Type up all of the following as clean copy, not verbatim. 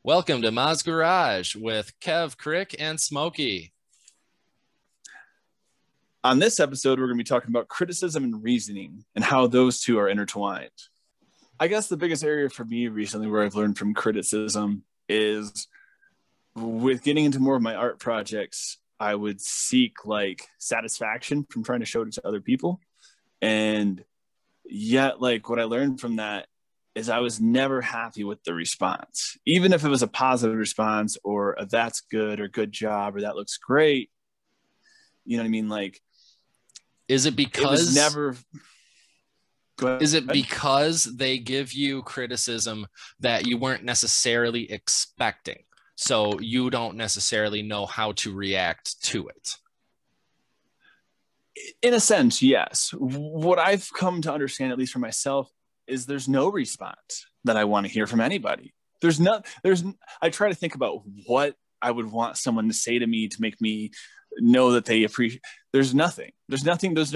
Welcome to Moz Garage with Kev, Crick, and Smokey. On this episode, we're going to be talking about criticism and reasoning and how those two are intertwined. I guess the biggest area for me recently where I've learned from criticism is with getting into more of my art projects, I would seek like satisfaction from trying to show it to other people. And yet, like what I learned from that is I was never happy with the response. Even if it was a positive response or a that's good or good job or that looks great. You know what I mean? Like, is it because it was never is it because they give you criticism that you weren't necessarily expecting, so you don't necessarily know how to react to it? In a sense, yes. What I've come to understand, at least for myself, is there's no response that I want to hear from anybody. I try to think about what I would want someone to say to me to make me know that they appreciate. There's no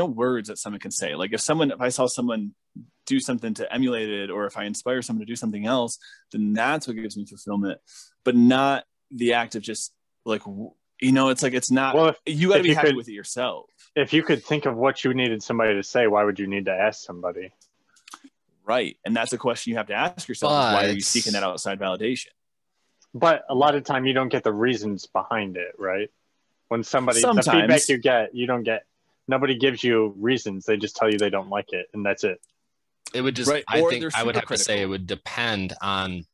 words that someone can say. Like if I saw someone do something to emulate it, or if I inspire someone to do something else, then that's what gives me fulfillment, but not the act of just like, it's like, it's not, well, you got to be happy with it yourself. If you could think of what you needed somebody to say, why would you need to ask somebody? Right. And that's a question you have to ask yourself. Is why are you seeking that outside validation? But a lot of time you don't get the reasons behind it, right? When the feedback you get, nobody gives you reasons. They just tell you they don't like it, and that's it. It would just, right. I would have to say it would depend on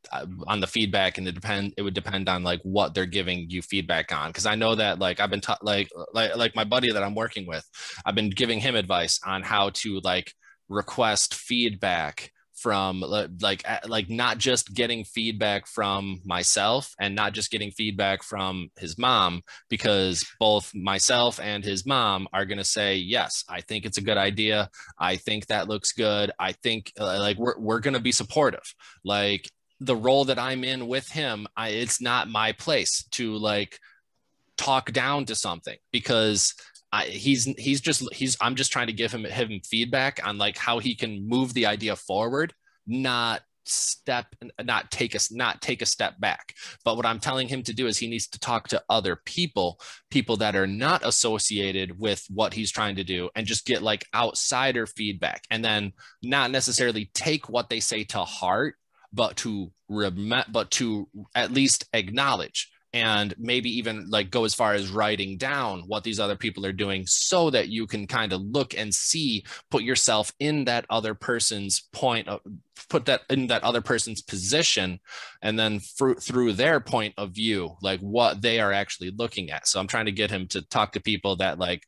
the feedback, and it would depend on like what they're giving you feedback on. Because I know that like I've been like my buddy that I'm working with, I've been giving him advice on how to like request feedback from like not just getting feedback from myself and not just getting feedback from his mom, because both myself and his mom are going to say, yes, I think it's a good idea. I think that looks good. I think like we're going to be supportive. Like the role that I'm in with him, it's not my place to like talk down to something, because I'm just trying to give him feedback on like how he can move the idea forward, not take a step back. But what I'm telling him to do is he needs to talk to other people that are not associated with what he's trying to do, and just get like outsider feedback, and then not necessarily take what they say to heart, but to at least acknowledge, and maybe even like go as far as writing down what these other people are doing, so that you can kind of look and put yourself in that other person's position, and then through their point of view, like what they are actually looking at. So I'm trying to get him to talk to people that like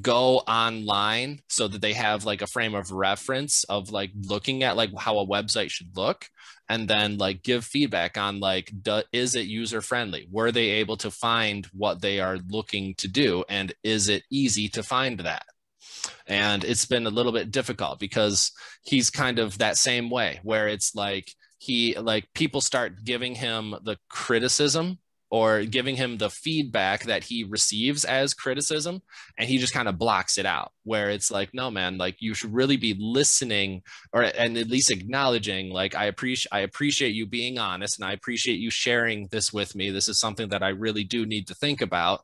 go online, so that they have like a frame of reference of like looking at like how a website should look, and then like give feedback on like, is it user friendly? Were they able to find what they are looking to do? And is it easy to find that? And it's been a little bit difficult, because he's kind of that same way, where it's like people start giving him the criticism or giving him the feedback that he receives as criticism, and he just kind of blocks it out, where it's like, no, man, like you should really be listening, and at least acknowledging, like, I appreciate you being honest, and I appreciate you sharing this with me. This is something that I really do need to think about.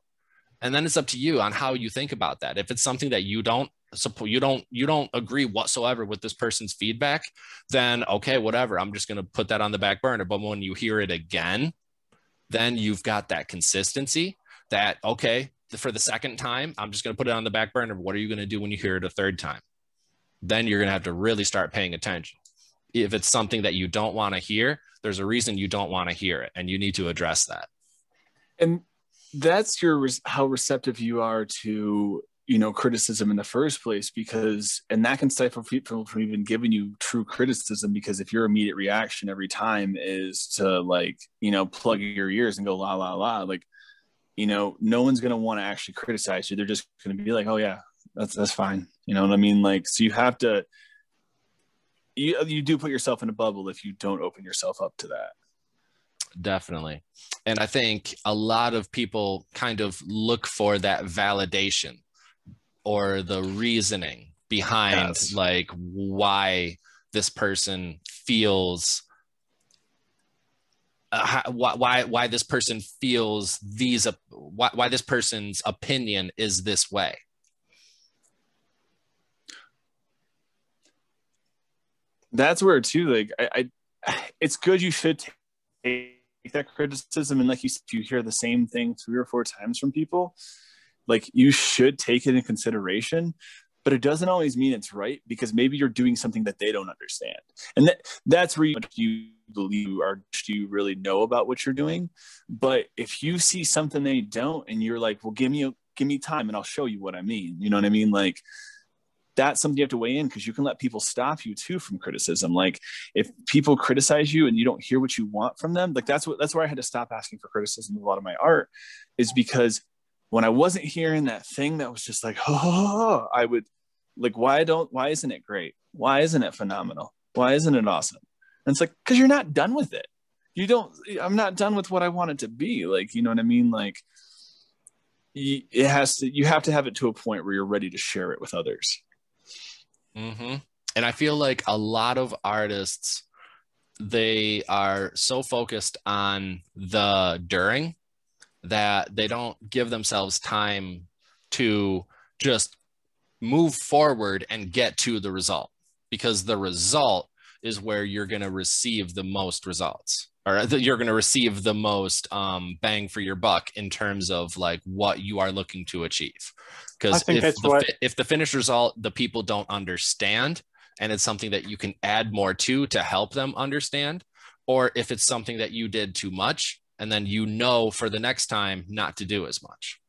And then it's up to you on how you think about that. If it's something that you don't support, you don't agree whatsoever with this person's feedback, then okay, whatever, I'm just going to put that on the back burner. But when you hear it again, then you've got that consistency that, okay, for the second time, I'm just going to put it on the back burner. What are you going to do when you hear it a third time? Then you're going to have to really start paying attention. If it's something that you don't want to hear, there's a reason you don't want to hear it, and you need to address that. And that's how receptive you are to, criticism in the first place, and that can stifle people from even giving you true criticism, because if your immediate reaction every time is to like, plug your ears and go la la la, like, no one's going to want to actually criticize you. They're just going to be like, oh yeah, that's fine. You know what I mean? Like, so you have to, you do put yourself in a bubble if you don't open yourself up to that. Definitely. And I think a lot of people kind of look for that validation or the reasoning behind like why this person feels why this person feels why this person's opinion is this way. That's where too, like I it's good. You should take that criticism, and like you said, if you hear the same thing 3 or 4 times from people, like you should take it in consideration. But it doesn't always mean it's right, because maybe you're doing something that they don't understand, and that's where you believe or do you really know about what you're doing. But if you see something they don't, and you're like, well, give me time and I'll show you what I mean. You know what I mean? Like, that's something you have to weigh in, because you can let people stop you too from criticism. Like if people criticize you and you don't hear what you want from them, like that's where I had to stop asking for criticism of a lot of my art, is because when I wasn't hearing that thing that was just like, oh, I would like, why isn't it great? Why isn't it phenomenal? Why isn't it awesome? And it's like, because you're not done with it. I'm not done with what I want it to be. Like, you know what I mean? Like you have to have it to a point where you're ready to share it with others. Mm-hmm. And I feel like a lot of artists, they are so focused on the during that they don't give themselves time to just move forward and get to the result, because the result is where you're going to receive the most results, or you're going to receive the most bang for your buck in terms of like what you are looking to achieve. Because if the finished result, the people don't understand, and it's something that you can add more to help them understand, or if it's something that you did too much, and then for the next time not to do as much.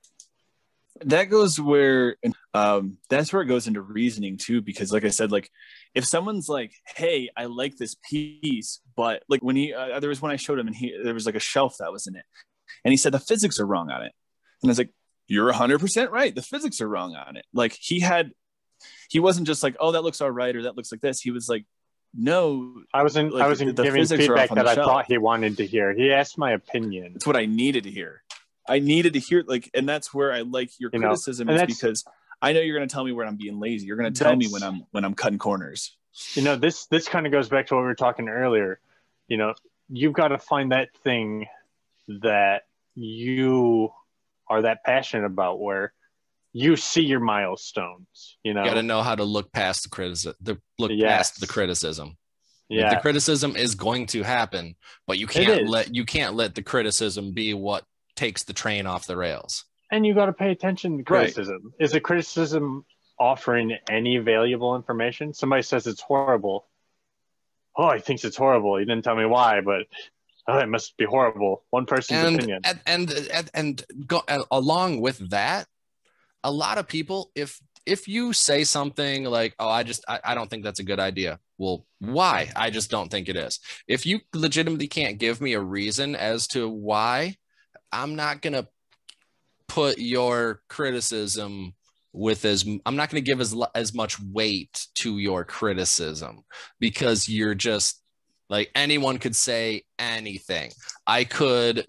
That goes where that's where it goes into reasoning too, because like I said, like if someone's like, hey, I like this piece, but like when there was one I showed him, and there was like a shelf that was in it, and he said the physics are wrong on it, and I was like, you're 100% right, the physics are wrong on it. Like he wasn't just like, oh, that looks all right, or that looks like this. He was like, no, I wasn't giving feedback that I thought he wanted to hear. He asked my opinion. It's what I needed to hear. Like, and that's where I like your criticism, is because I know you're going to tell me when I'm being lazy. You're going to tell me when I'm cutting corners. This kind of goes back to what we were talking earlier. You've got to find that thing that you are that passionate about, where you see your milestones. You got to know how to look past the criticism. Past the criticism. Yeah, the criticism is going to happen, but you can't let the criticism be what takes the train off the rails. And you got to pay attention to criticism. Right. Is a criticism offering any valuable information? Somebody says it's horrible. Oh, he thinks it's horrible. He didn't tell me why, but it must be horrible. One person's opinion. And along with that, a lot of people, if you say something like, oh, I don't think that's a good idea. Well, why? I just don't think it is. If you legitimately can't give me a reason as to why, I'm not going to put your criticism I'm not going to give as much weight to your criticism, because you're just like, anyone could say anything. I could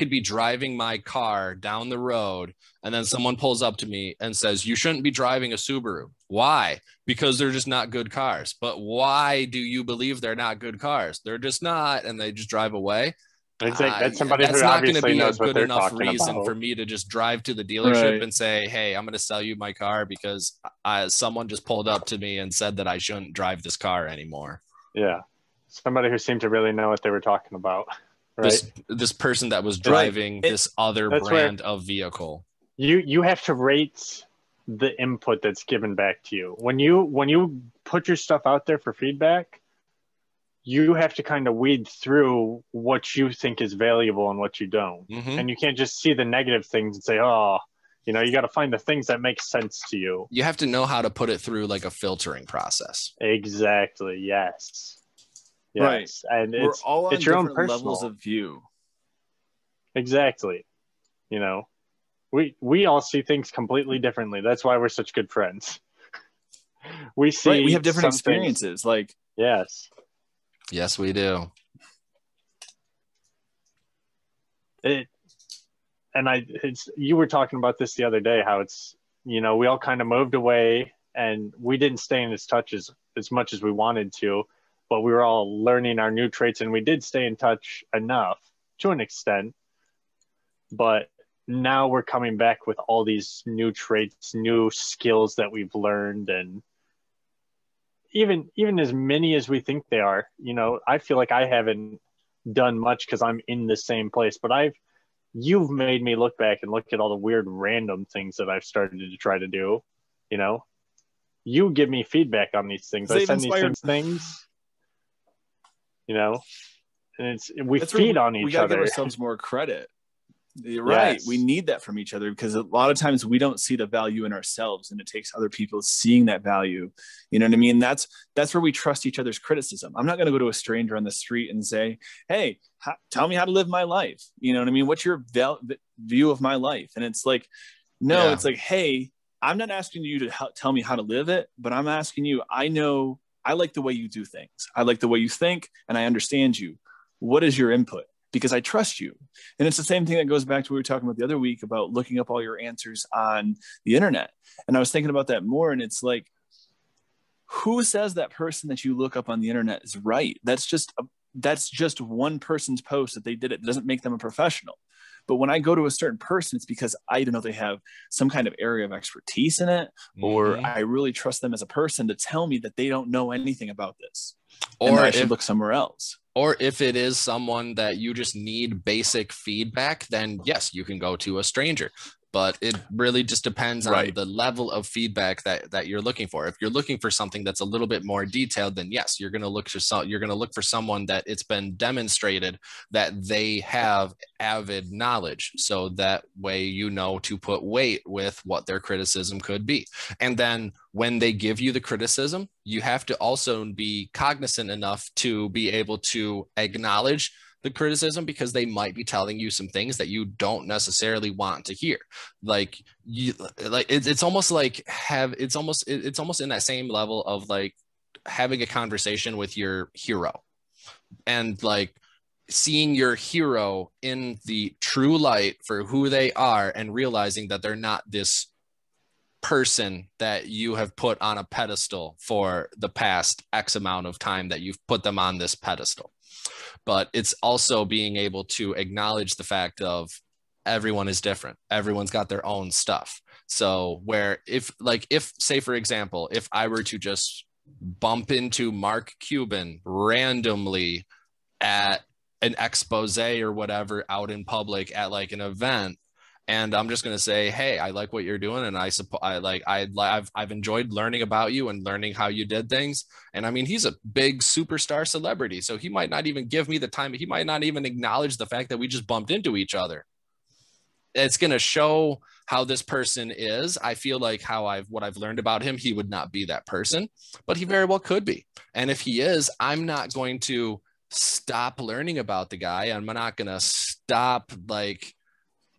be driving my car down the road, and then someone pulls up to me and says, you shouldn't be driving a Subaru. Why? Because they're just not good cars. But why do you believe they're not good cars? They're just not, and they just drive away. That's somebody who obviously knows what they're talking about. That's not going to be a good enough reason for me to just drive to the dealership and say, hey, I'm going to sell you my car because someone just pulled up to me and said that I shouldn't drive this car anymore. Yeah. Somebody who seemed to really know what they were talking about. Right? This person that was driving this other brand of vehicle. You have to rate the input that's given back to you. When you put your stuff out there for feedback, you have to kind of weed through what you think is valuable and what you don't. Mm-hmm. And you can't just see the negative things and say, oh, you got to find the things that make sense to you. You have to know how to put it through like a filtering process. Exactly. Yes. Right. And we're all on it's your own different personal levels of view. Exactly. We all see things completely differently. That's why we're such good friends. We have different experiences. Like, yes, we do. You were talking about this the other day, how it's, we all kind of moved away and we didn't stay in touch as much as we wanted to, but we were all learning our new traits, and we did stay in touch enough to an extent. But now we're coming back with all these new traits, new skills that we've learned, and even as many as we think they are. I feel like I haven't done much because I'm in the same place, but you've made me look back and look at all the weird random things that I've started to try to do. You give me feedback on these things. I send these things, and we feed on each other. We gotta give ourselves more credit. You're right. We need that from each other, because a lot of times we don't see the value in ourselves, and it takes other people seeing that value. You know what I mean? That's where we trust each other's criticism. I'm not going to go to a stranger on the street and say, hey, tell me how to live my life. You know what I mean? What's your view of my life? And it's like, no, It's like, hey, I'm not asking you to tell me how to live it, but I'm asking you, I know I like the way you do things. I like the way you think, and I understand you. What is your input? Because I trust you. And it's the same thing that goes back to what we were talking about the other week about looking up all your answers on the internet. And I was thinking about that more, and it's like, who says that person that you look up on the internet is right? That's just one person's post that they did. It doesn't make them a professional. But when I go to a certain person, it's because I know they have some kind of area of expertise in it, or I really trust them as a person to tell me that they don't know anything about this, or I should look somewhere else. Or if it is someone that you just need basic feedback, then yes, you can go to a stranger. But it really just depends on the level of feedback that you're looking for. If you're looking for something that's a little bit more detailed, then yes, you're going to look for someone that it's been demonstrated that they have avid knowledge. So that way, to put weight with what their criticism could be. And then when they give you the criticism, you have to also be cognizant enough to be able to acknowledge the criticism, because they might be telling you some things that you don't necessarily want to hear. It's almost in that same level of like having a conversation with your hero, and like seeing your hero in the true light for who they are, and realizing that they're not this person that you have put on a pedestal for the past X amount of time that you've put them on this pedestal. But it's also being able to acknowledge the fact of everyone is different. Everyone's got their own stuff. So where if say, for example, if I were to just bump into Mark Cuban randomly at an expose or whatever out in public at like an event, and I'm just going to say, hey, I like what you're doing, and I've enjoyed learning about you and learning how you did things. And I mean, he's a big superstar celebrity, so he might not even give me the time. He might not even acknowledge the fact that we just bumped into each other. It's going to show how this person is. I feel like what I've learned about him, he would not be that person, but he very well could be. And if he is, I'm not going to stop learning about the guy. I'm not going to stop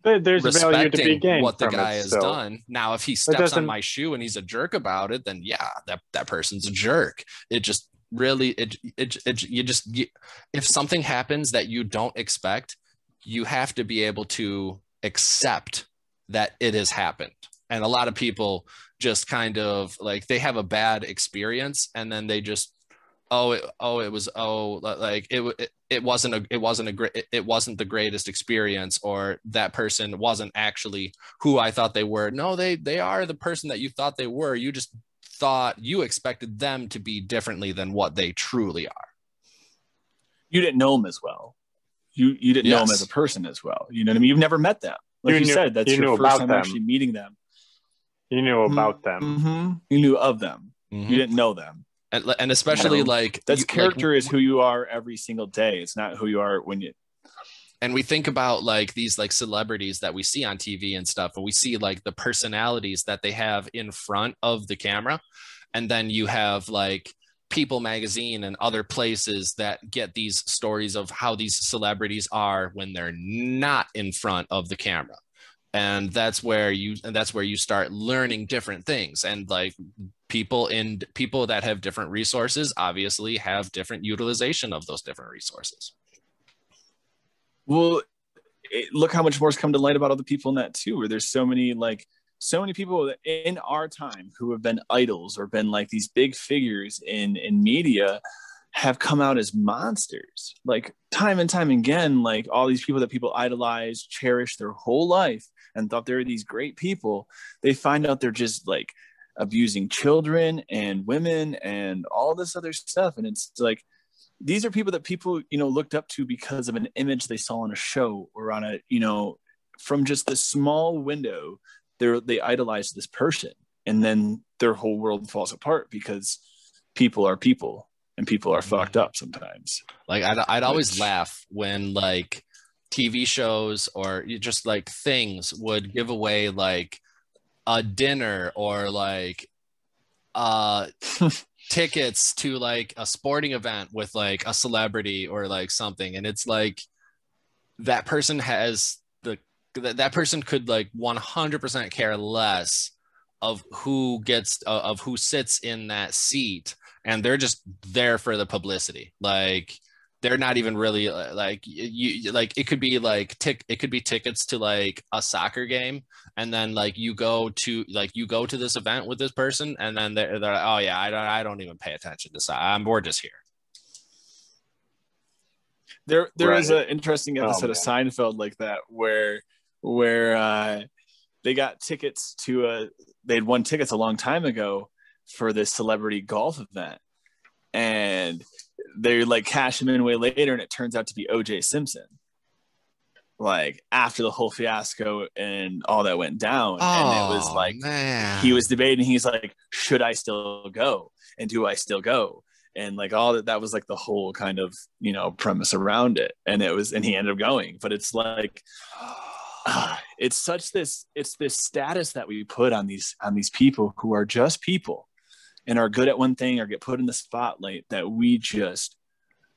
there's value to be gained what the guy has done. Now, if he steps on my shoe and he's a jerk about it, then yeah, that person's a jerk. It just really, if something happens that you don't expect, you have to be able to accept that it has happened. And a lot of people just kind of like, they have a bad experience, and then they just, it wasn't the greatest experience, or that person wasn't actually who I thought they were. No, they are the person that you thought they were. You just thought you expected them to be differently than what they truly are. You didn't know them as well. You didn't know them as a person as well. You know what I mean? You've never met them. Like you said, that's your first time actually meeting them. You knew about them. Mm-hmm. You knew of them. Mm-hmm. You didn't know them. And especially that's character is who you are every single day. It's not who you are when you. And we think about like these like celebrities that we see on TV and stuff, and we see like the personalities that they have in front of the camera. And then you have like People magazine and other places that get these stories of how these celebrities are when they're not in front of the camera. And that's where you start learning different things. And like people that have different resources obviously have different utilization of those different resources. Well, look how much more has come to light about other people in that too, where there's so many people in our time who have been idols or been like these big figures in media, have come out as monsters. Like time and time again, like all these people that people idolize, cherish their whole life and thought they were these great people, they find out they're just like abusing children and women and all this other stuff. And it's like, these are people that people, you know, looked up to because of an image they saw on a show or on a, you know, from just this small window, they idolize this person. And then their whole world falls apart because people are people and people are fucked up sometimes. Like I'd always laugh when like TV shows or just like things would give away like a dinner or like tickets to like a sporting event with like a celebrity or like something, and it's like that person has that person could like 100% care less of who sits in that seat, and they're just there for the publicity. Like they're not even really like you like it could be like it could be tickets to like a soccer game, and then like you go to this event with this person, and then they're like, oh yeah, I don't even pay attention to soccer. We're just here. There is an interesting episode of Seinfeld like that where they got tickets to they'd won tickets a long time ago for this celebrity golf event, and they like cash them in way later, and it turns out to be OJ Simpson. Like after the whole fiasco and all that went down, and it was like, man, he was debating. He's like, should I still go? And do I still go? And like all that was like the whole kind of, you know, premise around it. And he ended up going. But it's like, it's this status that we put on these people who are just people and are good at one thing or get put in the spotlight that we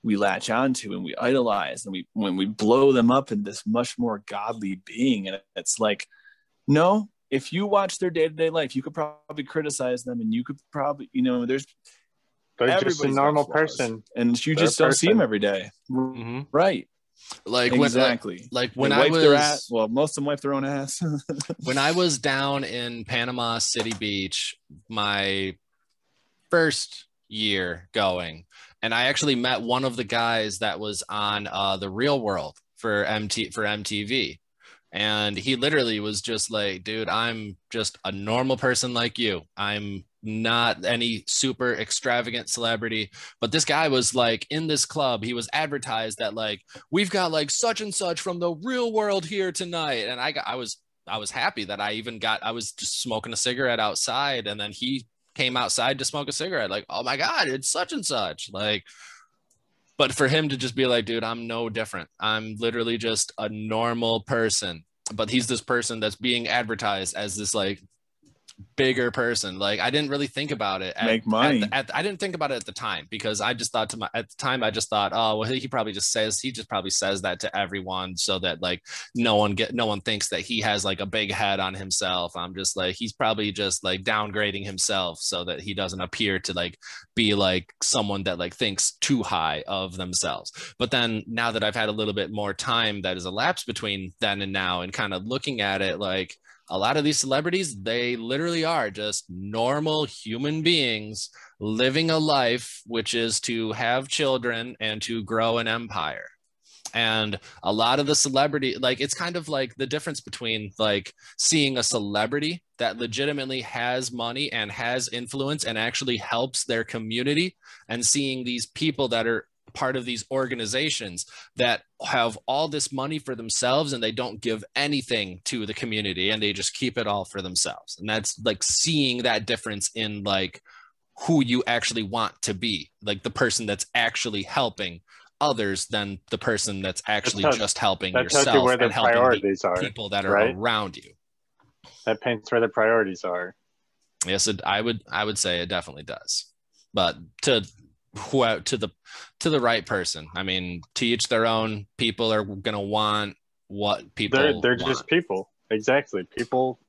latch onto and we idolize, and when we blow them up in this much more godly being. And it's like, no, if you watch their day-to-day life, you could probably criticize them, and you could probably, you know, they're just a normal person, and you just don't see them every day. Mm-hmm. Right. Like exactly. When I was most of them wipe their own ass. When I was down in Panama City Beach, my first year going, and I actually met one of the guys that was on The Real World for MTV. And he literally was just like, dude, I'm just a normal person like you. I'm not any super extravagant celebrity. But this guy was like in this club. He was advertised that like, we've got like such and such from The Real World here tonight. And I was happy that I was just smoking a cigarette outside. And then he came outside to smoke a cigarette. Like, oh my God, it's such and such. Like, but for him to just be like, dude, I'm no different. I'm literally just a normal person. But he's this person that's being advertised as this like bigger person. Like I didn't really think about it. Make money. I didn't think about it at the time, because I just thought at the time, oh, well, he just probably says that to everyone so that like no one thinks that he has like a big head on himself. I'm just like, he's probably just like downgrading himself so that he doesn't appear to like be like someone that like thinks too high of themselves. But then now that I've had a little bit more time that has elapsed between then and now, and kind of looking at it, like a lot of these celebrities, they literally are just normal human beings living a life, which is to have children and to grow an empire. And a lot of the celebrity, like it's kind of like the difference between like seeing a celebrity that legitimately has money and has influence and actually helps their community, and seeing these people that are part of these organizations that have all this money for themselves and they don't give anything to the community and they just keep it all for themselves. And that's like seeing that difference in like who you actually want to be, like the person that's actually helping others than the person that's actually just helping yourself and helping people that are around you. That paints where the priorities are. Yes, I would say it definitely does. But to the right person, I mean, to each their own. People are gonna want what people they're want. Just people. Exactly. People,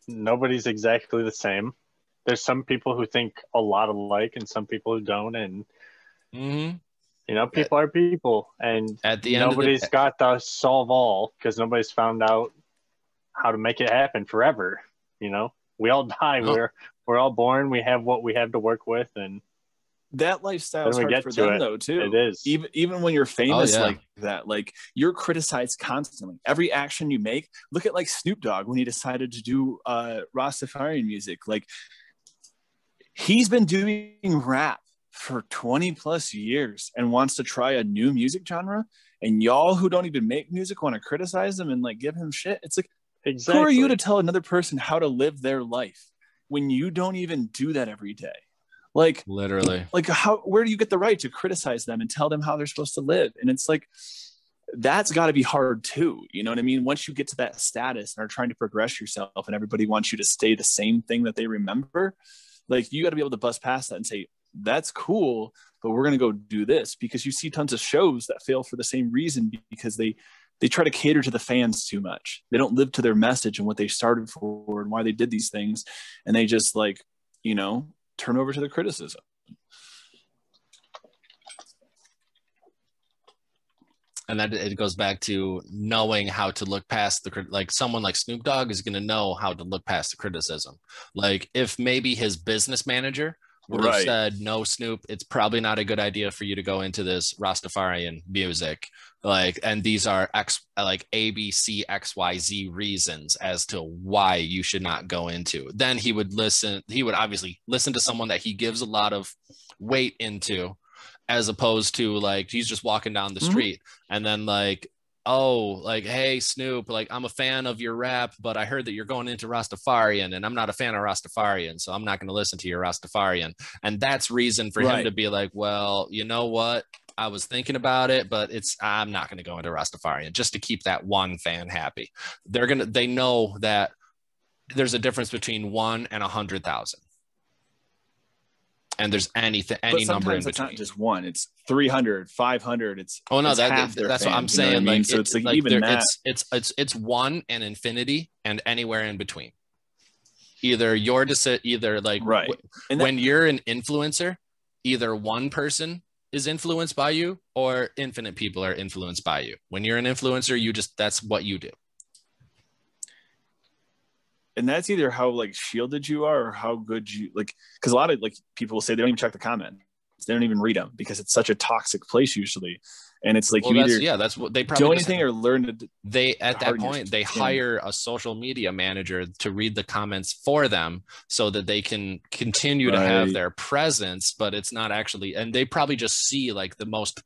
nobody's exactly the same. There's some people who think a lot alike and some people who don't, and mm-hmm. You know, people are people, and at the end nobody's got to solve all, because nobody's found out how to make it happen forever. You know, we all die. We're all born. We have what we have to work with, and that lifestyle is Then we hard get for to them it. though too. It is. Even when you're famous yeah. like that, like you're criticized constantly. Every action you make. Look at like Snoop Dogg when he decided to do Rastafarian music. Like he's been doing rap for 20 plus years and wants to try a new music genre. And y'all who don't even make music want to criticize him and like give him shit. It's like, Exactly. who are you to tell another person how to live their life when you don't even do that every day? Like Literally. like where do you get the right to criticize them and tell them how they're supposed to live? And it's like, that's got to be hard too. You know what I mean? Once you get to that status and are trying to progress yourself and everybody wants you to stay the same thing that they remember, like you got to be able to bust past that and say, that's cool, but we're going to go do this. Because you see tons of shows that fail for the same reason, because they try to cater to the fans too much. They don't live to their message and what they started for and why they did these things. And they just like, you know, turn over to the criticism. And then it goes back to knowing how to look past like someone like Snoop Dogg is going to know how to look past the criticism. Like if maybe his business manager would have said, no, Snoop, it's probably not a good idea for you to go into this Rastafarian music. Like, and these are like A, B, C, X, Y, Z reasons as to why you should not go into. Then he would obviously listen to someone that he gives a lot of weight into, as opposed to like, he's just walking down the street and then like, oh, like, hey, Snoop, like, I'm a fan of your rap, but I heard that you're going into Rastafarian and I'm not a fan of Rastafarian, so I'm not going to listen to your Rastafarian. And that's reason for him to be like, well, you know what? I was thinking about it, but I'm not going to go into Rastafarian just to keep that one fan happy. They know that there's a difference between 1 and 100,000. And there's any number in between. It's not just one; it's 300, 500. It's that's what I'm saying. You know what I mean? So it's like even that. It's 1 and infinity, and anywhere in between. Either when you're an influencer, either one person is influenced by you, or infinite people are influenced by you. When you're an influencer, that's what you do. And that's either how like shielded you are or how good you like, because a lot of like people will say they don't even check the comments, they don't even read them because it's such a toxic place usually. And it's like that's what they probably do anything or learn to. At that point they hire a social media manager to read the comments for them so that they can continue to have their presence, but it's not actually. And they probably just see like the most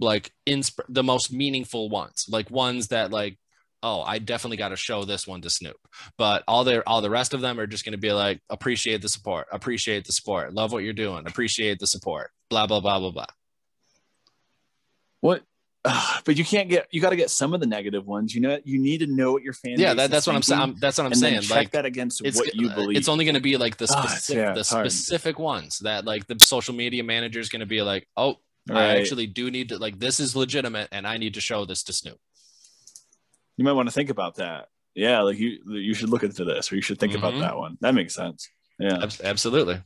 the most meaningful ones, like ones that like, oh, I definitely got to show this one to Snoop. But all the rest of them are just going to be like, appreciate the support, love what you're doing, appreciate the support, blah, blah, blah, blah, blah. What? But you got to get some of the negative ones. You know, you need to know what your fan base that's what I'm saying. That's what I'm saying. Check like that against what you believe. It's only going to be like the specific ones that like the social media manager is going to be like, oh, I actually do need to, like, this is legitimate and I need to show this to Snoop. You might want to think about that. Yeah, like you should look into this, or you should think about that one. That makes sense. Yeah, absolutely.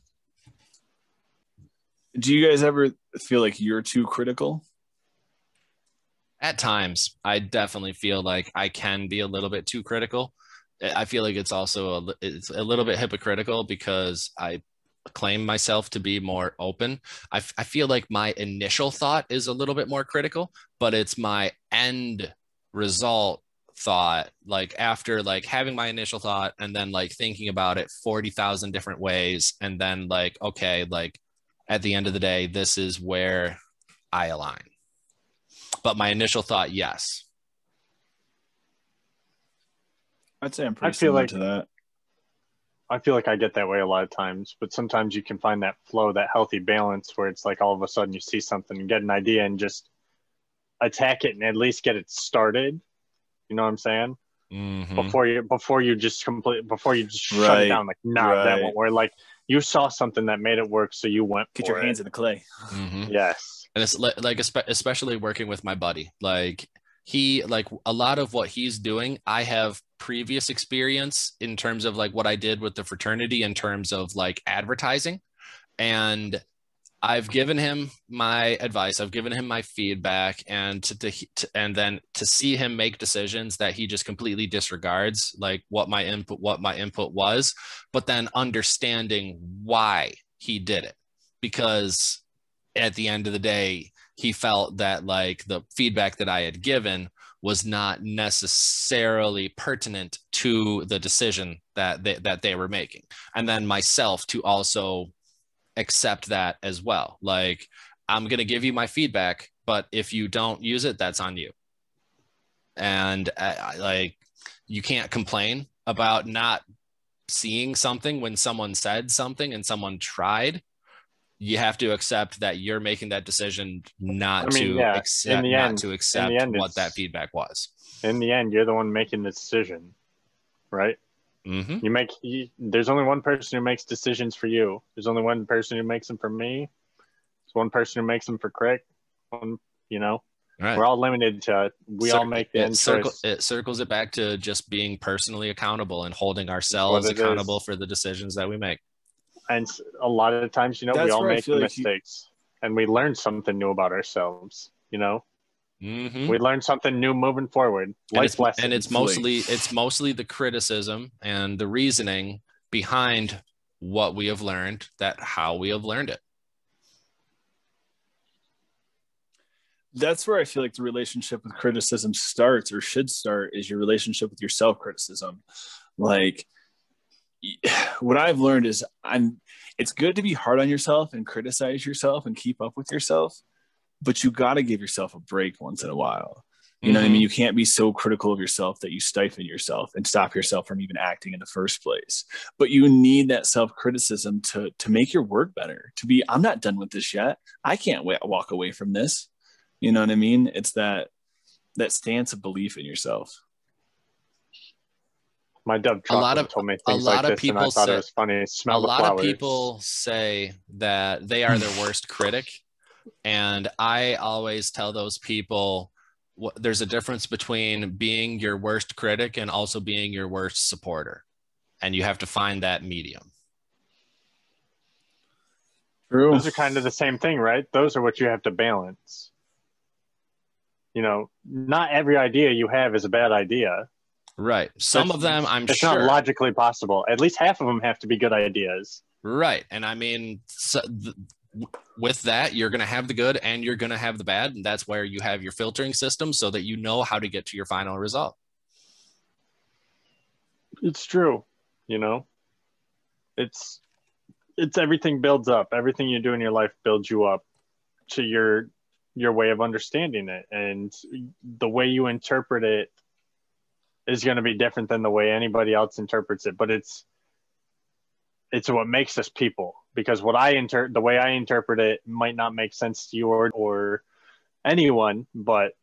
Do you guys ever feel like you're too critical? At times, I definitely feel like I can be a little bit too critical. I feel like it's also it's a little bit hypocritical because I claim myself to be more open. I feel like my initial thought is a little bit more critical, but it's my end result thought, like after like having my initial thought and then like thinking about it 40,000 different ways, and then like, okay, like at the end of the day, this is where I align. But my initial thought, yes. I'd say I'm pretty similar to that. I feel like I get that way a lot of times, but sometimes you can find that flow, that healthy balance where it's like all of a sudden you see something and get an idea and just attack it and at least get it started. You know what I'm saying? Mm-hmm. Before you just shut it down, like, that won't work. Like, you saw something that made it work, so you went get your hands in the clay. Mm-hmm. Yes. And it's like especially working with my buddy, like he, like a lot of what he's doing, I have previous experience in terms of like what I did with the fraternity in terms of like advertising, and I've given him my advice, I've given him my feedback, and and then to see him make decisions that he just completely disregards, like what my input was, but then understanding why he did it. because at the end of the day, he felt that like the feedback that I had given was not necessarily pertinent to the decision that they were making. And then myself to also accept that as well. Like, I'm going to give you my feedback, but if you don't use it, that's on you. And like, you can't complain about not seeing something when someone said something and someone tried. You have to accept that you're making that decision not to accept what that feedback was. In the end, you're the one making the decision, right? Mm-hmm. There's only one person who makes decisions for you. There's only one person who makes them for me. There's one person who makes them for Crick. Right. We're all limited to, all make the end choice. It circles it back to just being personally accountable and holding ourselves accountable for the decisions that we make. And a lot of the times, we all make mistakes and we learn something new about ourselves, Mm-hmm. We learn something new moving forward. And it's mostly the criticism and the reasoning behind what we have learned, how we have learned it. That's where I feel like the relationship with criticism starts, or should start, is your relationship with your self-criticism. Like, what I've learned is it's good to be hard on yourself and criticize yourself and keep up with yourself, but you got to give yourself a break once in a while. You know what I mean? You can't be so critical of yourself that you stifle yourself and stop yourself from even acting in the first place. But you need that self-criticism to make your work better, to be, I'm not done with this yet. I can't walk away from this. You know what I mean? It's that stance of belief in yourself. My dove chocolate told me things like this, and I thought it was funny. Smell the flowers. A lot of people say that they are their worst critic, and I always tell those people there's a difference between being your worst critic and also being your worst supporter, and you have to find that medium. True. Those are kind of the same thing, right? Those are what you have to balance. Not every idea you have is a bad idea. Right. Some of them, it's not logically possible. At least half of them have to be good ideas. Right. And I mean, with that, you're going to have the good and you're going to have the bad. And that's where you have your filtering system so that you know how to get to your final result. It's true. It's everything builds up. Everything you do in your life builds you up to your way of understanding it, and the way you interpret it is going to be different than the way anybody else interprets it. But it's what makes us people, because the way I interpret it might not make sense to you or anyone, but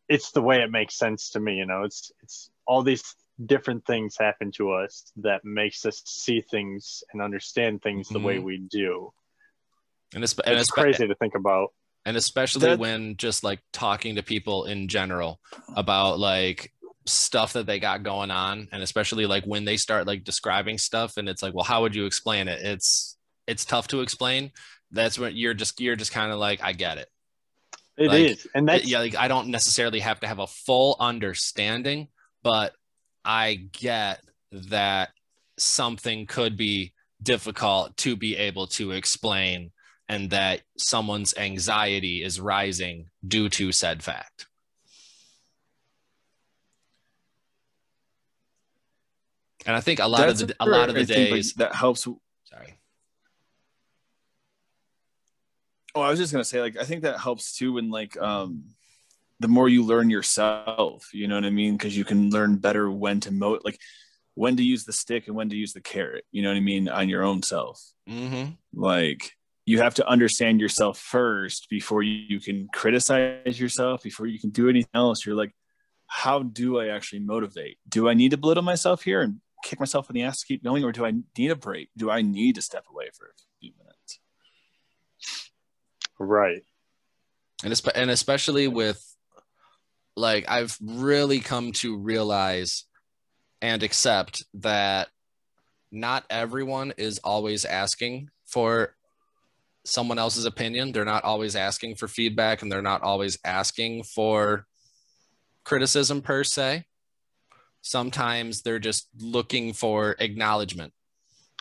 it's the way it makes sense to me. It's all these different things happen to us that makes us see things and understand things the way we do. And it's crazy to think about. And especially when just like talking to people in general about like stuff that they got going on, and especially like when they start like describing stuff and it's like, well, how would you explain it? It's tough to explain. That's when you're just kind of like, I get it. It is. And that's like I don't necessarily have to have a full understanding, but I get that something could be difficult to be able to explain, and that someone's anxiety is rising due to said fact. And I think a lot of the days that helps. Sorry. Oh, I was just gonna say, like, I think that helps too when the more you learn yourself, you know what I mean? Because you can learn better when to when to use the stick and when to use the carrot, you know what I mean, on your own self. Mm-hmm. Like, you have to understand yourself first before you can criticize yourself, before you can do anything else. You're like, how do I actually motivate? Do I need to belittle myself here and kick myself in the ass to keep going? Or do I need a break? Do I need to step away for a few minutes? Right. And especially with, like, I've really come to realize and accept that not everyone is always asking for someone else's opinion. They're not always asking for feedback, and they're not always asking for criticism per se. Sometimes they're just looking for acknowledgement.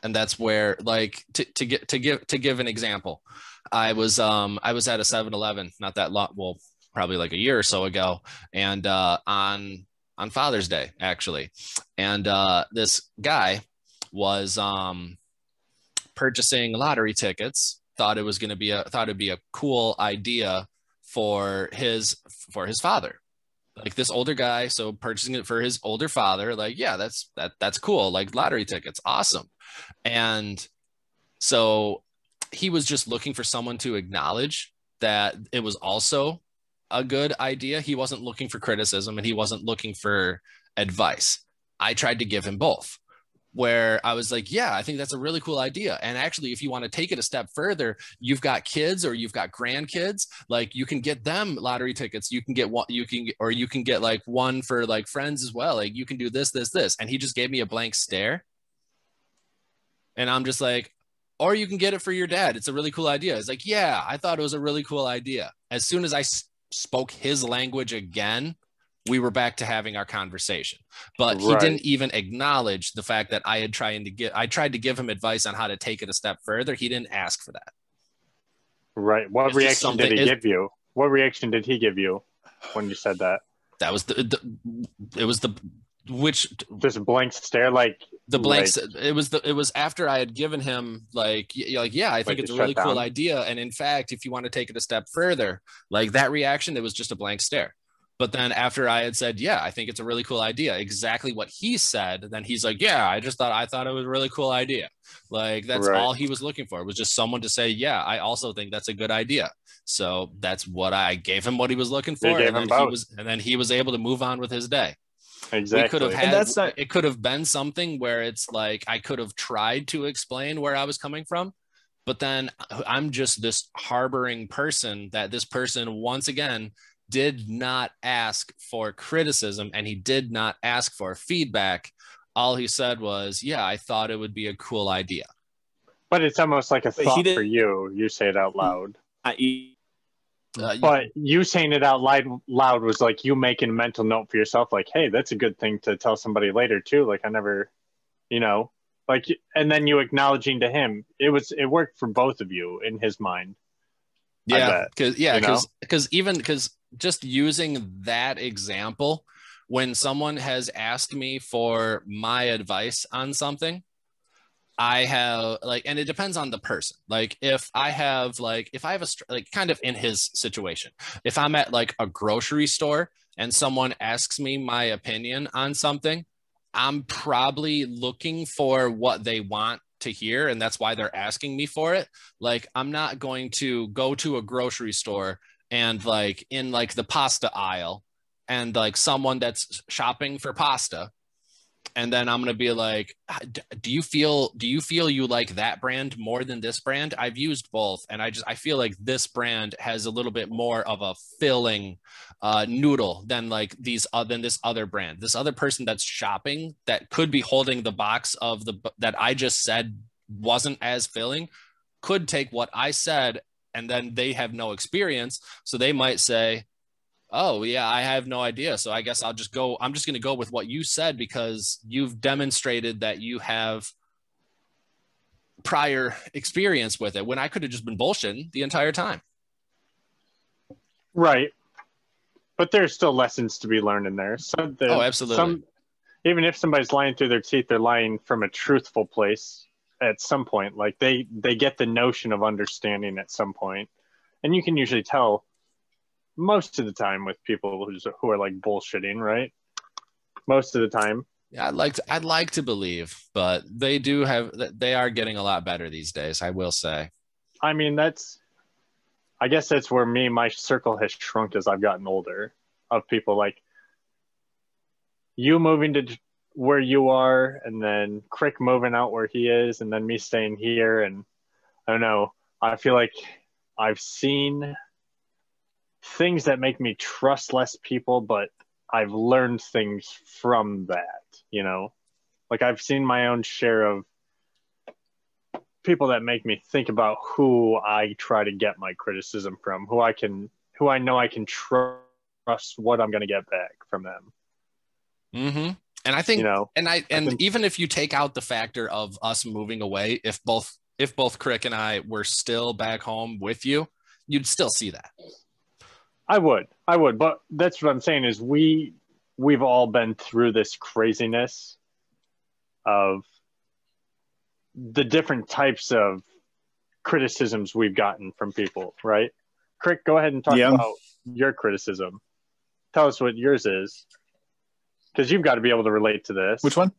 And that's where, like, to give an example, I was at a 7-Eleven not that long, well, probably like a year or so ago, and on Father's Day, actually. And this guy was purchasing lottery tickets, thought it'd be a cool idea for his father. Like, this older guy, so purchasing it for his older father, like, yeah, that's cool. Like, lottery tickets, awesome. And so he was just looking for someone to acknowledge that it was also a good idea. He wasn't looking for criticism and he wasn't looking for advice. I tried to give him both, where I was like, yeah, I think that's a really cool idea. And actually, if you want to take it a step further, you've got kids or you've got grandkids, like, you can get them lottery tickets. You can get one, you can get like one for like friends as well. Like, you can do this. And he just gave me a blank stare. And I'm just like, or you can get it for your dad. It's a really cool idea. It's like, yeah, I thought it was a really cool idea. As soon as I spoke his language again, we were back to having our conversation. But he didn't even acknowledge the fact that I tried to give him advice on how to take it a step further. He didn't ask for that. Right. What reaction did he give you? What reaction did he give you when you said that? That was just a blank stare, like the blanks. It was after I had given him like, yeah, I think it's a really cool idea. And in fact, if you want to take it a step further, like, that reaction, it was just a blank stare. But then after I had said, yeah, I think it's a really cool idea, exactly what he said, then he's like, yeah, I thought it was a really cool idea. Like, that's all he was looking for, was just someone to say, yeah, I also think that's a good idea. So that's what I gave him, what he was looking for. And then he was able to move on with his day. Exactly. It could have been something where it's like, I could have tried to explain where I was coming from, but then I'm just this harboring person that this person, once again, did not ask for criticism and he did not ask for feedback. All he said was, yeah, I thought it would be a cool idea. But it's almost like a thought for you. You say it out loud. But you saying it out loud was like you making a mental note for yourself, like, hey, that's a good thing to tell somebody later too. Like, I never, like, and then you acknowledging to him, it worked for both of you in his mind. Yeah, because just using that example, when someone has asked me for my advice on something, I have and it depends on the person. Like, if I have kind of in his situation, if I'm at like a grocery store and someone asks me my opinion on something, I'm probably looking for what they want to hear, and that's why they're asking me for it. Like, I'm not going to go to a grocery store and like in like the pasta aisle and like someone that's shopping for pasta, and then I'm going to be like, do you feel you like that brand more than this brand? I've used both, and I feel like this brand has a little bit more of a filling noodle than this other brand. This other person that's shopping that could be holding the box of that I just said wasn't as filling could take what I said, and then they have no experience, so they might say, oh yeah, I have no idea, so I guess I'm just going to go with what you said because you've demonstrated that you have prior experience with it, when I could have just been bullshitting the entire time. Right. But there's still lessons to be learned in there. Oh, absolutely. Even if somebody's lying through their teeth, they're lying from a truthful place at some point. Like, they get the notion of understanding at some point. And you can usually tell most of the time with people who are like bullshitting, right? Most of the time. Yeah, I'd like to believe, but they are getting a lot better these days, I will say. I mean, I guess that's where my circle has shrunk as I've gotten older, of people like you moving to where you are, and then Crick moving out where he is, and then me staying here. And I don't know, I feel like I've seen things that make me trust less people, but I've learned things from that, like I've seen my own share of people that make me think about who I try to get my criticism from, who I know I can trust what I'm going to get back from them. Mm-hmm. And I think, You know, and I think- even if you take out the factor of us moving away, if both Crick and I were still back home with you, you'd still see that. I would, but that's what I'm saying is we've all been through this craziness of the different types of criticisms we've gotten from people, right? Crick, go ahead and talk about your criticism. Tell us what yours is, because you've got to be able to relate to this. Which one?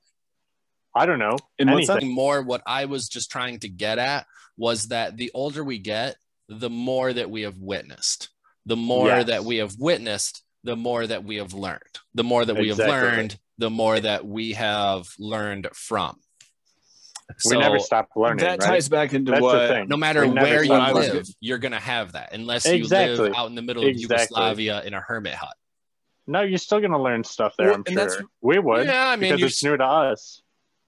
I don't know. In what sense? Anything. More what I was just trying to get at was that the older we get, the more that we have witnessed. The more Yes. that we have witnessed, the more that we have learned. The more that we have Exactly. learned, the more that we have learned from. We never stop learning. That right? ties back into That's the what thing. No matter We never where you stop learning. live, you're going to have that unless you Exactly. live out in the middle of Exactly. Yugoslavia in a hermit hut. No, you're still going to learn stuff there, Well, I'm and that's- sure. We would. Yeah, I mean, because it's new to us.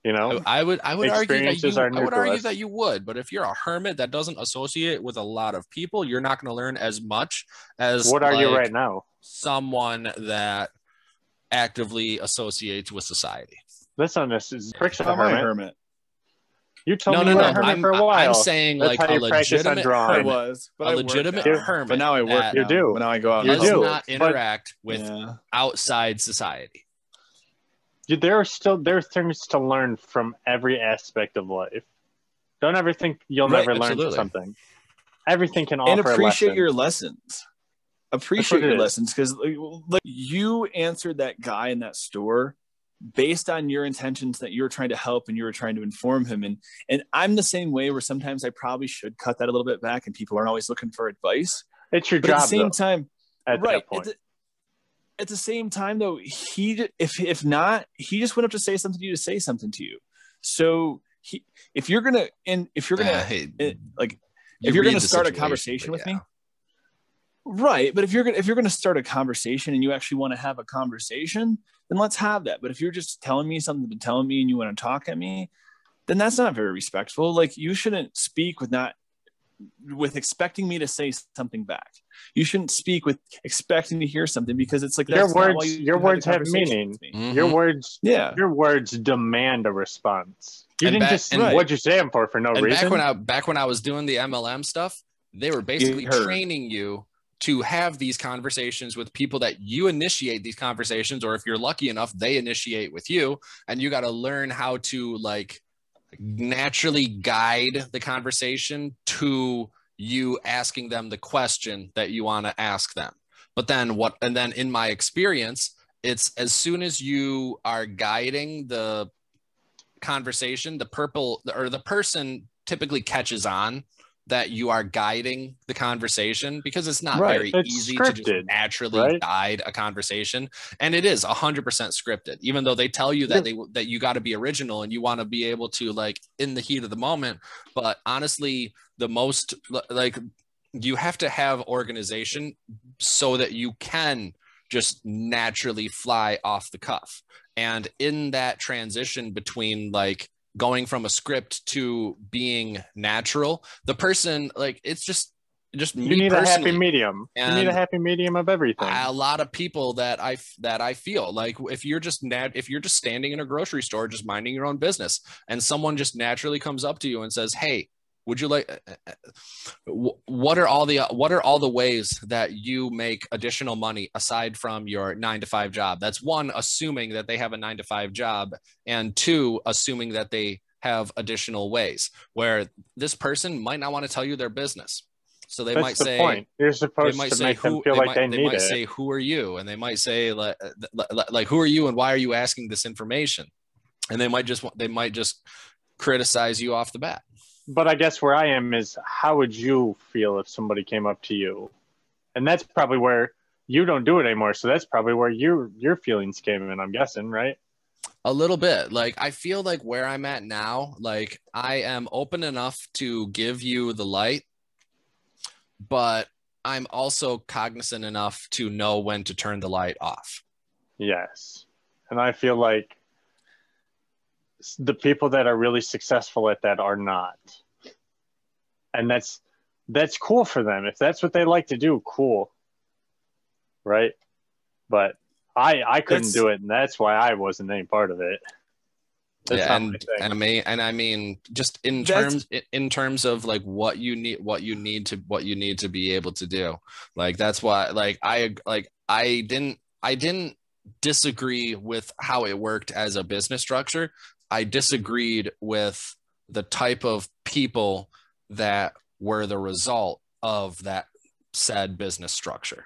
You know? I would argue that Experiences you are new I would to argue us. that you would, but if you're a hermit that doesn't associate with a lot of people, you're not going to learn as much as What are you like, right now? someone that actively associates with society. This on this is Crick's a How am I a hermit. hermit? You told No, me no, you were no. a hermit for a while. I'm saying That's like how a you practice on legitimate drawing. I hermit, was, but a I work legitimate now. hermit. But now I work. that You now. do. But now I go out. You and does do. not but- interact with Yeah. outside society. There are things to learn from every aspect of life. Don't ever think you'll Right, never learn absolutely. something. Everything can And offer appreciate a lesson. your lessons. Appreciate what it your is. lessons because like you answered that guy in that store based on your intentions that you were trying to help and you were trying to inform him. And I'm the same way where sometimes I probably should cut that a little bit back and people aren't always looking for advice. It's your But at job, the same though, time, at right. that point. At the same time, though, if not, he just went up to say something to you to say something to you. So if you're gonna You if you're read gonna the start a situation, conversation but with yeah. me, right? But if you're gonna start a conversation and you actually want to have a conversation, then let's have that. But if you're just telling me something, and telling me, and you want to talk at me, then that's not very respectful. Like you shouldn't speak with expecting me to say something back. You shouldn't speak with expecting to hear something because it's like Your that's not why words- you your had the words have conversation meaning. with me. Mhm. Your words demand a response. You And didn't back- just and- what'd you say them for no And reason. back when I was doing the MLM stuff, they were basically heard. training you to have these conversations with people that you initiate these conversations, or if you're lucky enough, they initiate with you, and you got to learn how to like naturally guide the conversation to you asking them the question that you want to ask them. But then in my experience, it's as soon as you are guiding the conversation, the person typically catches on that you are guiding the conversation, because it's not Right. very It's easy to just scripted, naturally right? guide a conversation. And it is 100% scripted, even though they tell you that that you got to be original and you want to be able to like in the heat of the moment. But honestly, the most like you have to have organization so that you can just naturally fly off the cuff. And in that transition between like going from a script to being natural, the person like it's just you me need a happy personally. medium. You need a And happy medium of everything. A lot of people that I feel like if you're just standing in a grocery store just minding your own business and someone just naturally comes up to you and says, hey, would you like what are all the ways that you make additional money aside from your 9-to-5 job? That's one, assuming that they have a 9-to-5 job, and two, assuming that they have additional ways where this person might not want to tell you their business. So they That's might the say, point. You're they supposed might to say make them who feel they like might, they they need might it. say who are you, and they might say like who are you and why are you asking this information, and they might just criticize you off the bat. But I guess where I am is, how would you feel if somebody came up to you? And that's probably where you don't do it anymore. So that's probably where your feelings came in, I'm guessing, right? A little bit. Like I feel like where I'm at now, like I am open enough to give you the light, but I'm also cognizant enough to know when to turn the light off. Yes. And I feel like the people that are really successful at that are not. And that's cool for them. If that's what they like to do, cool. Right? But I couldn't do it, and that's why I wasn't any part of it. That's yeah, not my thing. I mean, just in terms of like what you need to be able to do. Like that's why I didn't disagree with how it worked as a business structure. I disagreed with the type of people that were the result of that said business structure.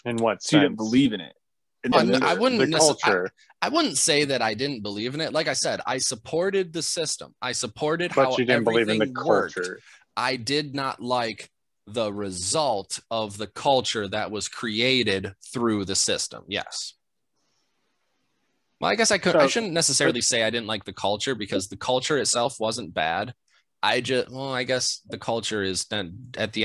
In what sense? So you didn't believe in it. I wouldn't say that I didn't believe in it. Like I said, I supported the system. I supported how you didn't believe in the worked. culture. I did not like the result of the culture that was created through the system. Yes. Well, I guess I shouldn't necessarily say I didn't like the culture, because the culture itself wasn't bad. I guess the culture is then at the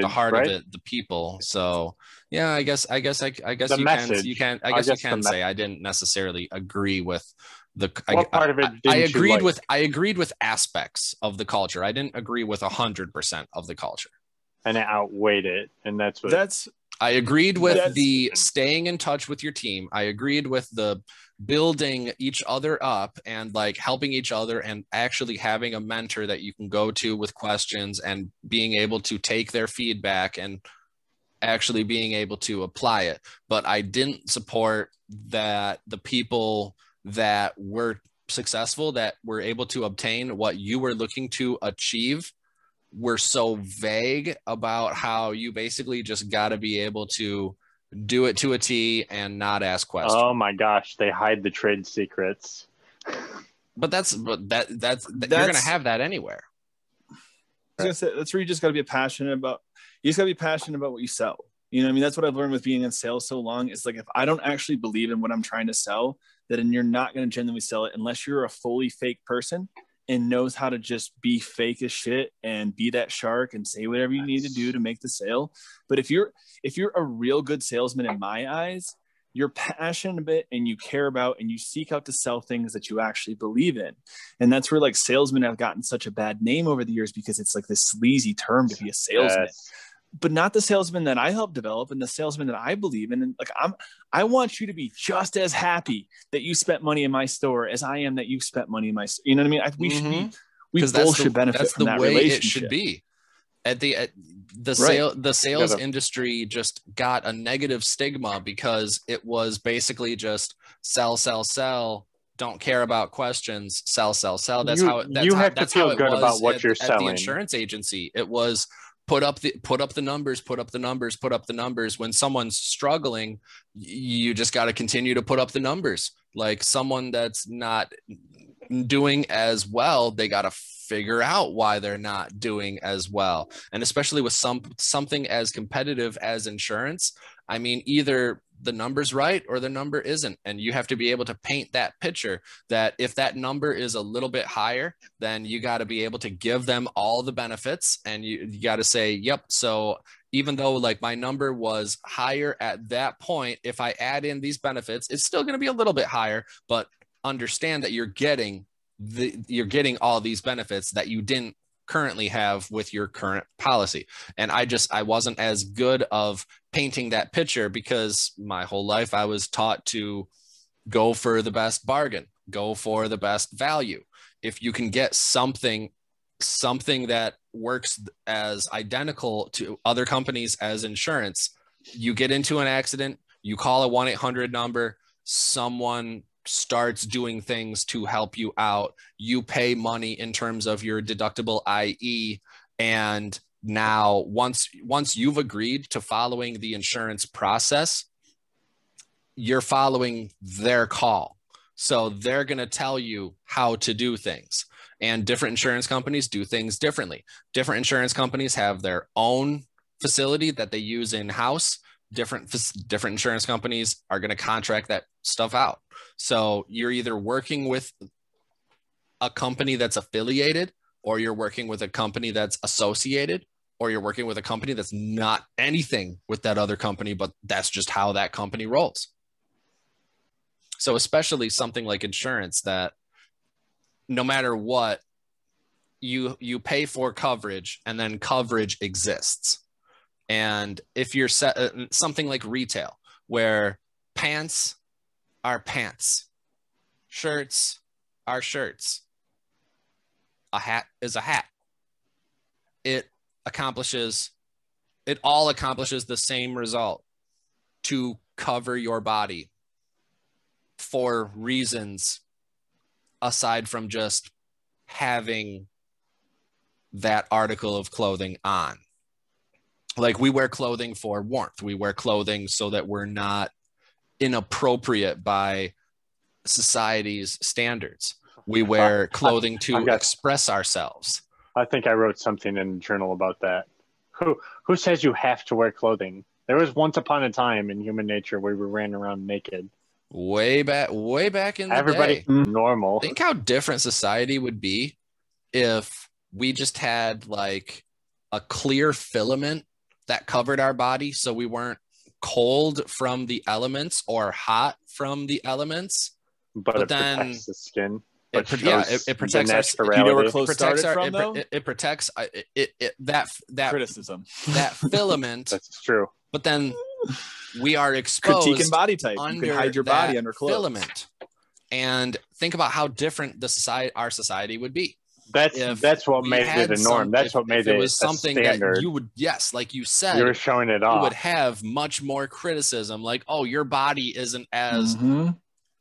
heart right? of it, the people. So yeah, I guess you can say I didn't necessarily agree with part of it I agreed with aspects of the culture. I didn't agree with 100% of the culture. And it outweighed it, and I agreed with the staying in touch with your team. I agreed with the building each other up and like helping each other and actually having a mentor that you can go to with questions and being able to take their feedback and actually being able to apply it. But I didn't support that the people that were successful, that were able to obtain what you were looking to achieve, were so vague about how you basically just got to be able to do it to a T and not ask questions. Oh my gosh, they hide the trade secrets. But that's you're going to have that anywhere. I was gonna say, that's where you just got to be passionate about. You just got to be passionate about what you sell. You know what I mean? That's what I've learned with being in sales so long. It's like, if I don't actually believe in what I'm trying to sell, then you're not going to genuinely sell it unless you're a fully fake person and knows how to just be fake as shit and be that shark and say whatever you need to do to make the sale. But if you're a real good salesman in my eyes, you're passionate a bit and you care about and you seek out to sell things that you actually believe in. And that's where like salesmen have gotten such a bad name over the years, because it's like this sleazy term to be a salesman. Yes. But not the salesman that I helped develop and the salesman that I believe in. And like, I want you to be just as happy that you spent money in my store as I am that you spent money in my store. You know what I mean? We both should benefit from that relationship. It should be. The sales industry just got a negative stigma because it was basically just sell, don't care about questions, sell. That's how it was about what you're selling. At the insurance agency. It was put up the numbers. When someone's struggling, you just got to continue to put up the numbers. Like someone that's not doing as well, they got to figure out why they're not doing as well. And especially with something as competitive as insurance, I mean, either the number's right or the number isn't. And you have to be able to paint that picture that if that number is a little bit higher, then you got to be able to give them all the benefits. And you got to say, yep. So even though like my number was higher at that point, if I add in these benefits, it's still going to be a little bit higher, but understand that you're getting all these benefits that you didn't currently have with your current policy. And I wasn't as good of painting that picture, because my whole life I was taught to go for the best bargain, go for the best value. If you can get something that works as identical to other companies as insurance, you get into an accident, you call a 1-800 number, someone starts doing things to help you out, you pay money in terms of your deductible, IE, and now once you've agreed to following the insurance process, you're following their call. So they're going to tell you how to do things. And different insurance companies do things differently. Different insurance companies have their own facility that they use in-house. Different insurance companies are going to contract that stuff out. So you're either working with a company that's affiliated, or you're working with a company that's associated, or you're working with a company that's not anything with that other company, but that's just how that company rolls. So especially something like insurance, that no matter what, you pay for coverage, and then coverage exists. And if you're something like retail, where pants are pants, shirts are shirts, a hat is a hat. It all accomplishes the same result, to cover your body for reasons aside from just having that article of clothing on. Like, we wear clothing for warmth. We wear clothing so that we're not inappropriate by society's standards. We wear clothing to express ourselves. I think I wrote something in the journal about that. Who says you have to wear clothing? There was once upon a time in human nature where we ran around naked. Way back in the Everybody day. Normal. Think how different society would be if we just had like a clear filament that covered our body, so we weren't cold from the elements or hot from the elements. But it then protects the skin. It protects our. Do you know where clothes started from, though? It protects that criticism, that filament. That's true. But then we are exposed. Critiquing body type. You can hide your body under clothes. Filament. And think about how different our society would be. That's what made it a norm. That's what made it was something a standard. That you would, yes, like you said, you were showing it off. You would have much more criticism, like, oh, your body isn't as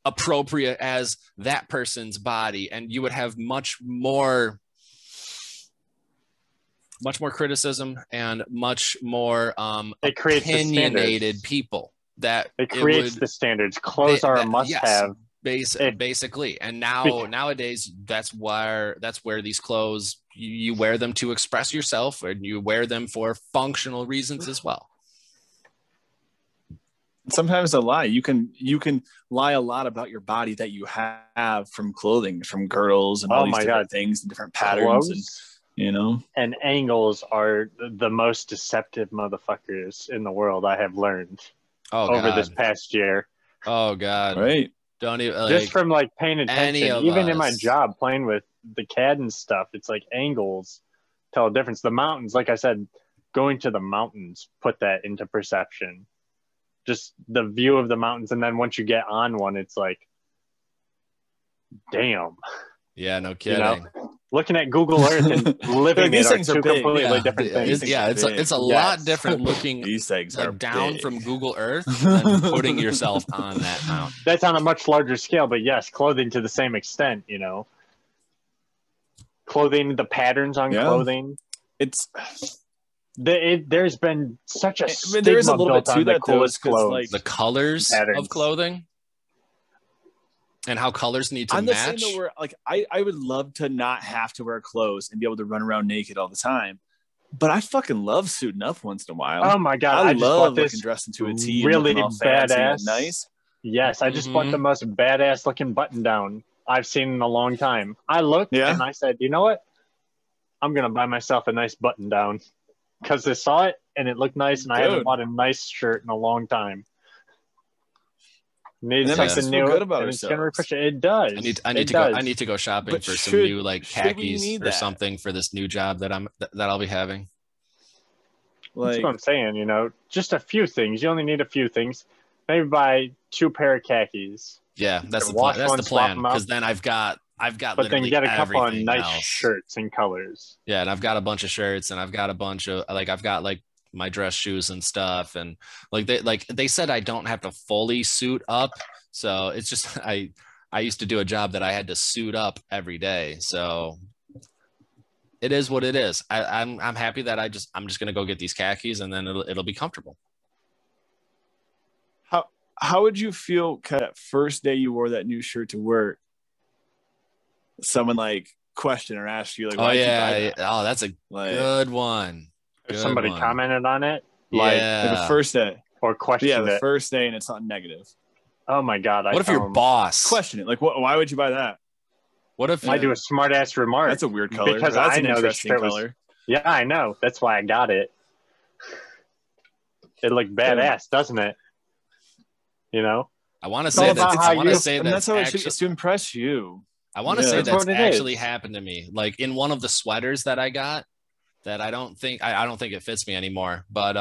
appropriate as that person's body, and you would have much more criticism and much more opinionated people. That it creates the standards. Clothes are a must-have. Basically, and nowadays that's where these clothes, you wear them to express yourself, and you wear them for functional reasons as well. Sometimes a lie. You can lie a lot about your body that you have from clothing, from girdles and all these different things and different patterns. And angles are the most deceptive motherfuckers in the world, I have learned over this past year. Oh God. Right. Don't even just from like paying attention, even in my job playing with the CAD and stuff, it's like angles tell a difference. The mountains, like I said, going to the mountains put that into perception. Just the view of the mountains, and then once you get on one, it's like, damn. Yeah, no kidding. Looking at Google Earth and living it are two completely different things. Yeah, it's a lot different looking these things are down big. from Google Earth than putting yourself on that mountain. That's on a much larger scale, but yes, clothing to the same extent, Clothing, the patterns on clothing. There's been such a stigma there is a little bit to that, coolest clothes. Like the colors patterns of clothing. And how colors need to I'm match. The same where, like, I would love to not have to wear clothes and be able to run around naked all the time. But I fucking love suiting up once in a while. Oh my God. I love looking dressed into a tee. Really badass. Nice. Yes, I just bought the most badass looking button down I've seen in a long time. I looked and I said, you know what? I'm going to buy myself a nice button down. Because I saw it and it looked nice, and I haven't bought a nice shirt in a long time. Needs something new. Good about it's gonna refresh it. It does. I need to go shopping for some new like khakis or something for this new job that I'll be having. That's what I'm saying. Just a few things. You only need a few things. Maybe buy 2 pair of khakis. Yeah, that's the plan. That's the plan. Because then I've got. But then you got a couple of nice else. shirts and colors. Yeah, and I've got a bunch of shirts, and I've got a bunch of I've got my dress shoes and stuff, and they said I don't have to fully suit up, so it's just I used to do a job that I had to suit up every day, so it is what it is. I'm happy that I'm just gonna go get these khakis, and then it'll be comfortable. How would you feel that first day you wore that new shirt to work? Someone question or ask you that's a good one. If somebody commented on it, the first day or questioned the first day, and it's not negative. Oh my God! What if your boss question it? Why would you buy that? What if I do a smart ass remark? That's a weird color. Because that's I know the color. Yeah, I know. That's why I got it. It looked badass, doesn't it? I want to say that. I want to say that. That's how it's to impress you. I want to say that's actually happened to me. Like in one of the sweaters that I got, that I don't think it fits me anymore. But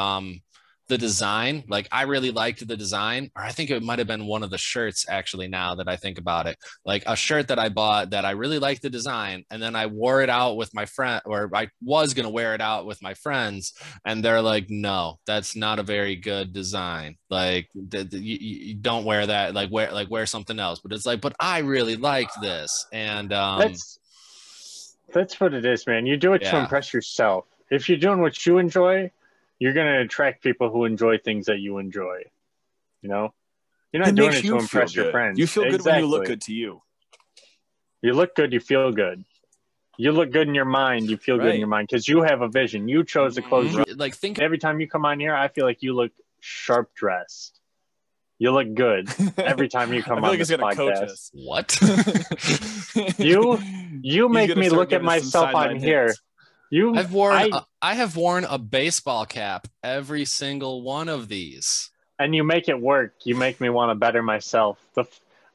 the design, like I really liked the design, or I think it might have been one of the shirts actually, now that I think about it, like a shirt that I bought that I really liked the design, and then I wore it out with my friend, or I was going to wear it out with my friends, and they're like, no, that's not a very good design. Like you don't wear that, like wear something else. But it's like, but I really like this. And that's what it is, man. You do it to impress yourself. If you're doing what you enjoy, you're going to attract people who enjoy things that you enjoy. You know, you're not doing it to impress your friends. You feel good when you look good to you. You look good, you feel good. You look good in your mind, you feel good in your mind, because you have a vision. You chose the clothes. Like, every time you come on here, I feel like you look sharp dressed. You look good every time you come on this podcast. What? You make me look at myself on here. I have worn a baseball cap every single one of these, and you make it work. You make me want to better myself.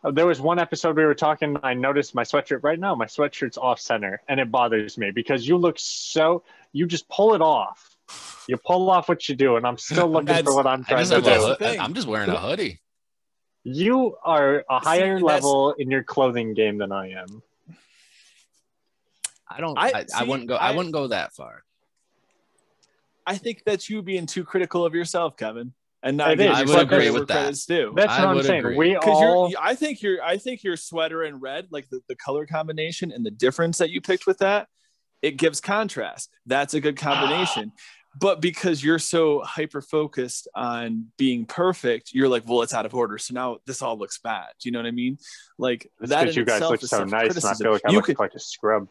There was one episode we were talking. I noticed my sweatshirt right now. My sweatshirt's off center, and it bothers me because you look so. You just pull it off. You pull off what you do, and I'm still looking for what I'm trying to do. I'm just wearing a hoodie. You are a higher level in your clothing game than I am. I wouldn't go that far. I think that's you being too critical of yourself, Kevin, and not. I would agree with that. That's what I'm saying. Agree. I think your sweater in red, like the color combination and the difference that you picked with that, it gives contrast. That's a good combination. But because you're so hyper focused on being perfect, you're like, well, it's out of order. So now this all looks bad. Do you know what I mean? Like that. You guys look so nice, and I feel like I look like a scrub.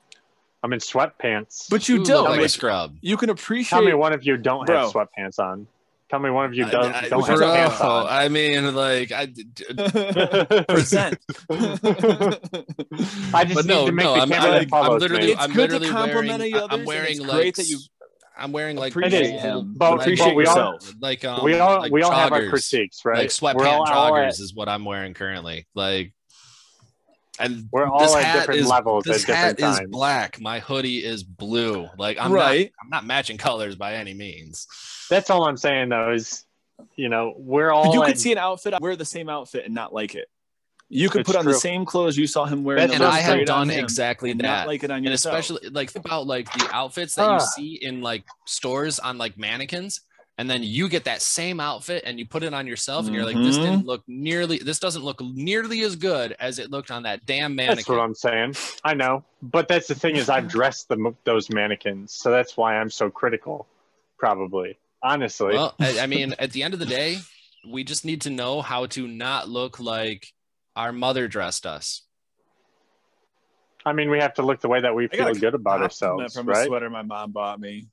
I'm in sweatpants. But you don't like a scrub. You can appreciate. Tell me one of you don't have sweatpants on. Tell me one of you don't have pants on. I mean, like present. I just need to make the camera that follows me. I'm literally wearing like appreciate yourself. Like we all have our critiques, right? Like sweatpants joggers is what I'm wearing currently. Like. And we're all at different levels. This hat is black. My hoodie is blue. Like I'm not matching colors by any means. That's all I'm saying, though. Is we're all. You could see an outfit, wear the same outfit, and not like it. You could put on the same clothes you saw him wearing. And I have done exactly that. Not like it on yourself. And especially like think about like the outfits that you see in like stores on like mannequins. And then you get that same outfit and you put it on yourself and you're like, this doesn't look nearly as good as it looked on that damn mannequin. That's what I'm saying. I know. But that's the thing is I've dressed those mannequins. So that's why I'm so critical, probably. Honestly. Well, I mean, at the end of the day, we just need to know how to not look like our mother dressed us. I mean, we have to look the way that we feel good about ourselves, from right? a sweater my mom bought me.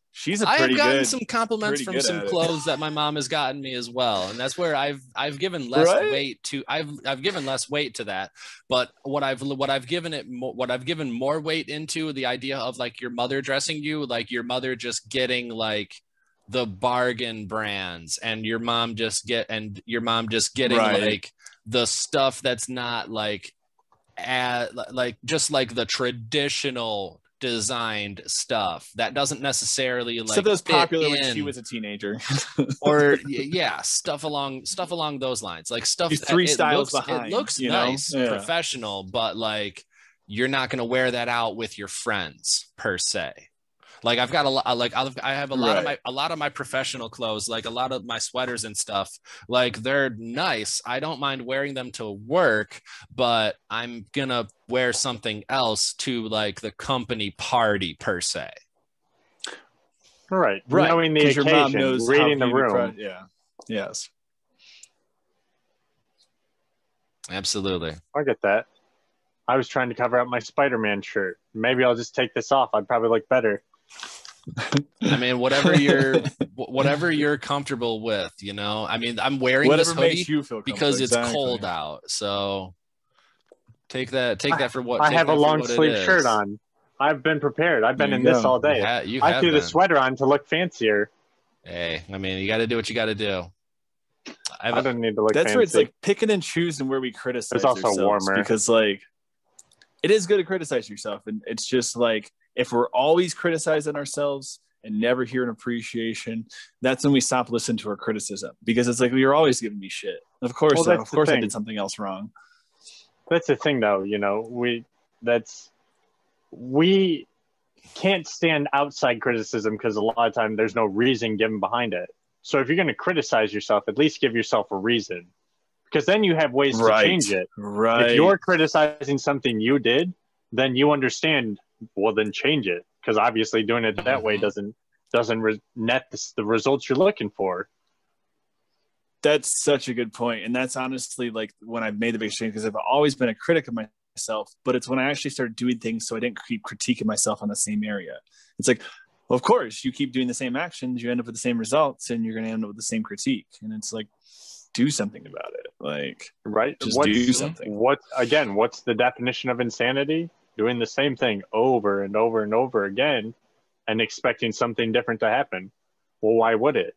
I've gotten some compliments from some clothes that my mom has gotten me as well, and that's where I've given less weight to. I've given less weight to that, but what I've given more weight into the idea of like your mother dressing you, like your mother just getting like the bargain brands, and your mom just getting like the stuff that's not like just like the traditional designed stuff that doesn't necessarily like stuff that was popular when she was a teenager or stuff along those lines, like stuff that three styles behind, it looks nice, professional, but like you're not going to wear that out with your friends per se. Like I've got I have a lot of my professional clothes, like a lot of my sweaters and stuff, like they're nice. I don't mind wearing them to work, but I'm gonna wear something else to like the company party per se. Right. Knowing the occasion, your mom knows reading the room. Yes. Absolutely. I get that. I was trying to cover up my Spider-Man shirt. Maybe I'll just take this off. I'd probably look better. I mean, whatever you're comfortable with, I mean, I'm wearing this hoodie because it's cold out. So take that for what I have a long sleeve shirt on. I've been prepared. I've been in this all day. I threw the sweater on to look fancier. Hey, I mean, you got to do what you got to do. I don't need to look That's fancy. where it's like picking and choosing where we criticize it's also ourselves, warmer. because like it is good to criticize yourself, and it's just like if we're always criticizing ourselves, and never hear an appreciation, that's when we stop listening to our criticism, because it's like, you're always giving me shit. Of course, Well, of course I did something else wrong. That's the thing, though. You know, we can't stand outside criticism because a lot of time there's no reason given behind it. So if you're going to criticize yourself, at least give yourself a reason, because then you have ways to change it. Right. If you're criticizing something you did, then you understand, well, then change it, because obviously doing it that way doesn't net the results you're looking for. That's such a good point. And that's honestly like when I've made the biggest change, because I've always been a critic of myself, but it's when I actually started doing things so I didn't keep critiquing myself on the same area. It's like, well, of course, you keep doing the same actions, you end up with the same results, and you're going to end up with the same critique. And it's like, do something about it. Like, right. Just do something. What's the definition of insanity? Doing the same thing over and over and over again and expecting something different to happen. Well, why would it?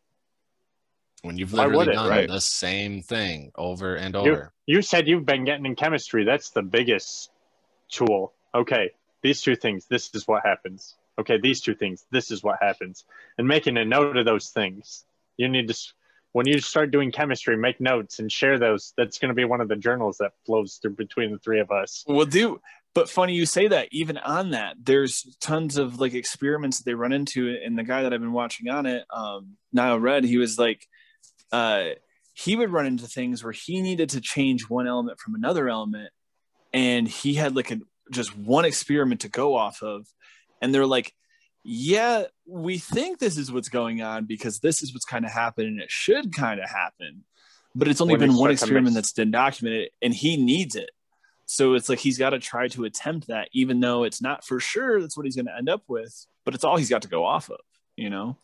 When you've literally done the same thing over and over. You said you've been getting in chemistry. That's the biggest tool. Okay, these two things, this is what happens. Okay, these two things, this is what happens. And making a note of those things. You need to, when you start doing chemistry, make notes and share those. That's going to be one of the journals that flows through between the three of us. We'll do. But funny you say that. Even on that, there's tons of like experiments that they run into. And the guy that I've been watching on it, Niall Red, he was like, he would run into things where he needed to change one element from another element, and he had like just one experiment to go off of, and they're like, yeah, we think this is what's going on because this is what's kind of happened and it should kind of happen, but it's only been one experiment that's been documented, and he needs it. So it's like he's got to try to attempt that, even though it's not for sure that's what he's going to end up with, but it's all he's got to go off of, you know?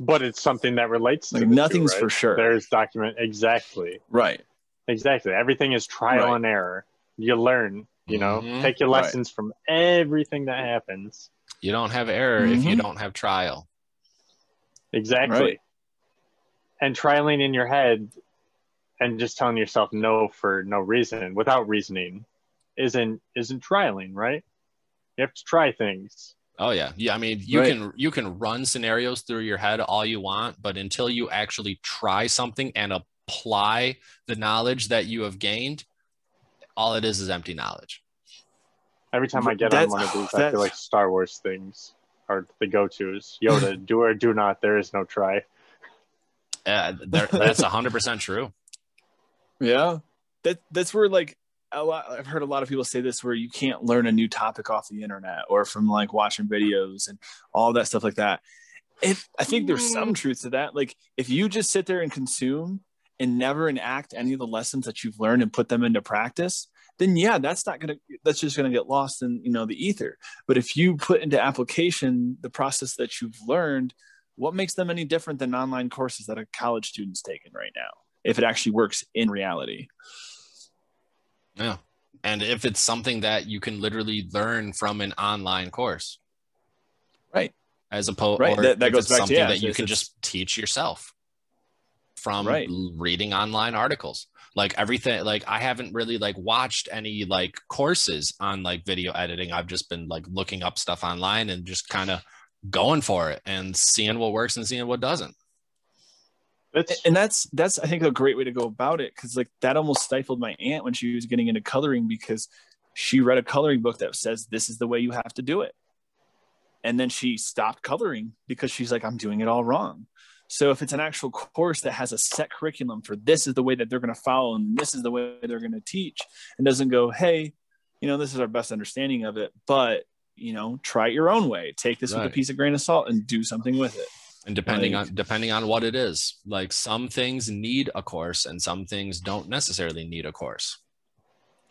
But it's something that relates to like nothing's two, right? For sure. There's document. Exactly. Right. Exactly. Everything is trial and error. You learn, you know, take your lessons from everything that happens. You don't have error if you don't have trial. Exactly. Right. And trialing in your head and just telling yourself no for no reason without reasoning isn't trialing, right? You have to try things. Oh yeah. I mean, you can run scenarios through your head all you want, but until you actually try something and apply the knowledge that you have gained, all it is empty knowledge. Every time I get on one of these, I feel like Star Wars things are the go-tos. Yoda, do or do not, there is no try. That's 100% true. Yeah. That's where like I've heard a lot of people say this, where you can't learn a new topic off the internet or from like watching videos and all that stuff like that. I think there's some truth to that. Like if you just sit there and consume and never enact any of the lessons that you've learned and put them into practice, then yeah, that's just going to get lost in, you know, the ether. But if you put into application the process that you've learned, what makes them any different than online courses that a college student's taking right now, if it actually works in reality? Yeah. And if it's something that you can literally learn from an online course. Right. As opposed, right. Or that goes back something to, that you can just teach yourself from reading online articles. Like everything, like I haven't really like watched any like courses on like video editing. I've just been like looking up stuff online and just kind of going for it and seeing what works and seeing what doesn't. And that's I think a great way to go about it, because like that almost stifled my aunt when she was getting into coloring, because she read a coloring book that says this is the way you have to do it, and then she stopped coloring because she's like, I'm doing it all wrong. So if it's an actual course that has a set curriculum for this is the way that they're going to follow and this is the way they're going to teach, and doesn't go, hey, you know, this is our best understanding of it, but you know, try it your own way, take this with a piece of grain of salt and do something with it. And depending on what it is, like some things need a course and some things don't necessarily need a course.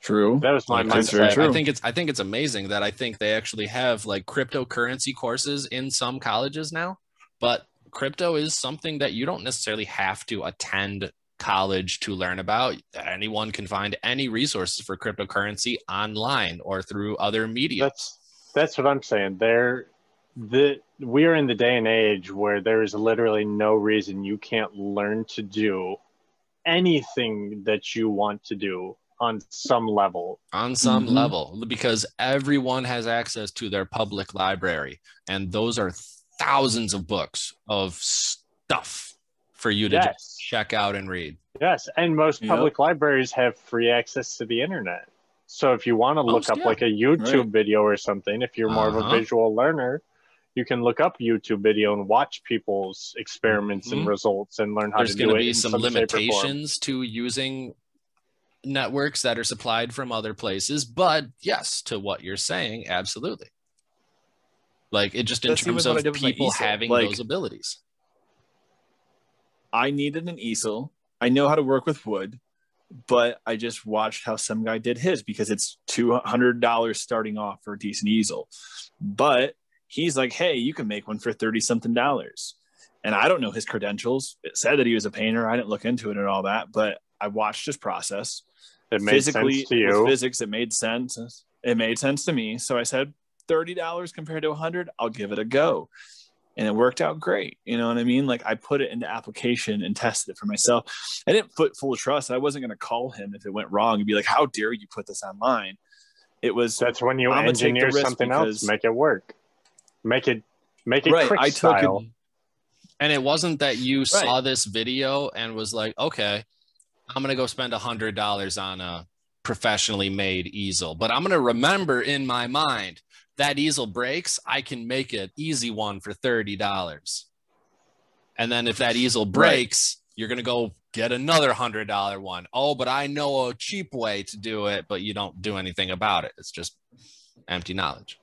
True. That was my mindset. I think it's amazing that I think they actually have like cryptocurrency courses in some colleges now, but crypto is something that you don't necessarily have to attend college to learn about. Anyone can find any resources for cryptocurrency online or through other media. That's what I'm saying. We are in the day and age where there is literally no reason you can't learn to do anything that you want to do on some level. On some level, because everyone has access to their public library, and those are thousands of books of stuff for you to just check out and read. Yes, and most public libraries have free access to the internet. So if you want to look up like a YouTube video or something, if you're more of a visual learner, you can look up YouTube video and watch people's experiments and results and learn how to do it. There's going to be some limitations to using networks that are supplied from other places, but yes, to what you're saying, absolutely. Like it just in terms of people having those abilities. I needed an easel. I know how to work with wood, but I just watched how some guy did his because it's $200 starting off for a decent easel. But he's like, hey, you can make one for $30-something. And I don't know his credentials. It said that he was a painter. I didn't look into it and all that, but I watched his process. It made sense to you. With physics, it made sense. It made sense to me. So I said, $30 compared to $100, I'll give it a go. And it worked out great. You know what I mean? Like I put it into application and tested it for myself. I didn't put full trust. I wasn't going to call him if it went wrong and be like, how dare you put this online? It was, that's when you engineer something else, make it work. Make it right. quick style. And it wasn't that you saw this video and was like, okay, I'm going to go spend $100 on a professionally made easel, but I'm going to remember in my mind that easel breaks, I can make an easy one for $30. And then if that easel breaks, you're going to go get another $100 one. Oh, but I know a cheap way to do it, but you don't do anything about it. It's just empty knowledge.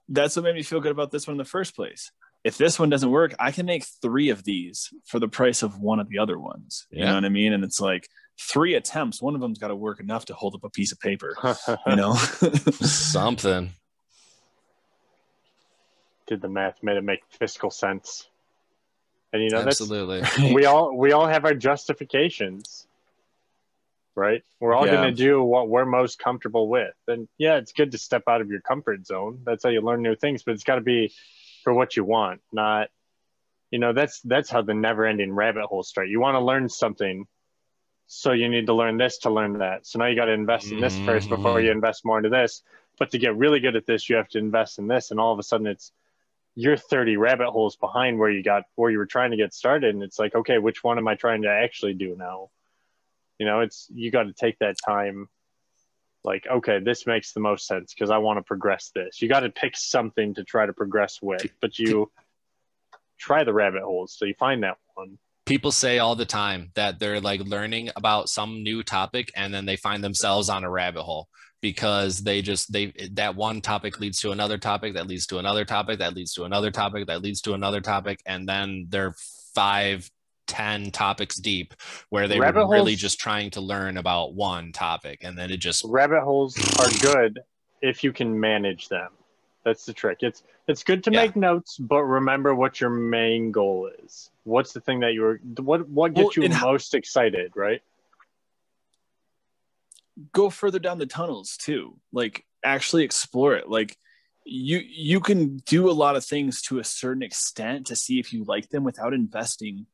That's what made me feel good about this one in the first place. If this one doesn't work, I can make 3 of these for the price of one of the other ones. You know what I mean? And it's like 3 attempts. One of them's got to work enough to hold up a piece of paper, you know? Something. Did the math, made it make fiscal sense. And you know, absolutely. we all have our justifications, right? We're all going to do what we're most comfortable with. And yeah, it's good to step out of your comfort zone. That's how you learn new things, but it's got to be for what you want, not, you know, that's how the never ending rabbit holes start. You want to learn something, so you need to learn this to learn that. So now you got to invest in this first before you invest more into this. But to get really good at this, you have to invest in this. And all of a sudden you're 30 rabbit holes behind where you were trying to get started. And it's like, okay, which one am I trying to actually do now? You know, you got to take that time. Like, okay, this makes the most sense because I want to progress this. You got to pick something to try to progress with, but you try the rabbit holes. So you find that one. People say all the time that they're like learning about some new topic and then they find themselves on a rabbit hole because that one topic leads to another topic that leads to another topic that leads to another topic that leads to another topic, and then they're 5-10 topics deep where they were really just trying to learn about one topic, and then it just rabbit holes are good if you can manage them. That's the trick. It's good to make notes, but remember what your main goal is. What's the thing that what gets you most excited, right? Go further down the tunnels too. Like actually explore it. Like you can do a lot of things to a certain extent to see if you like them without investing,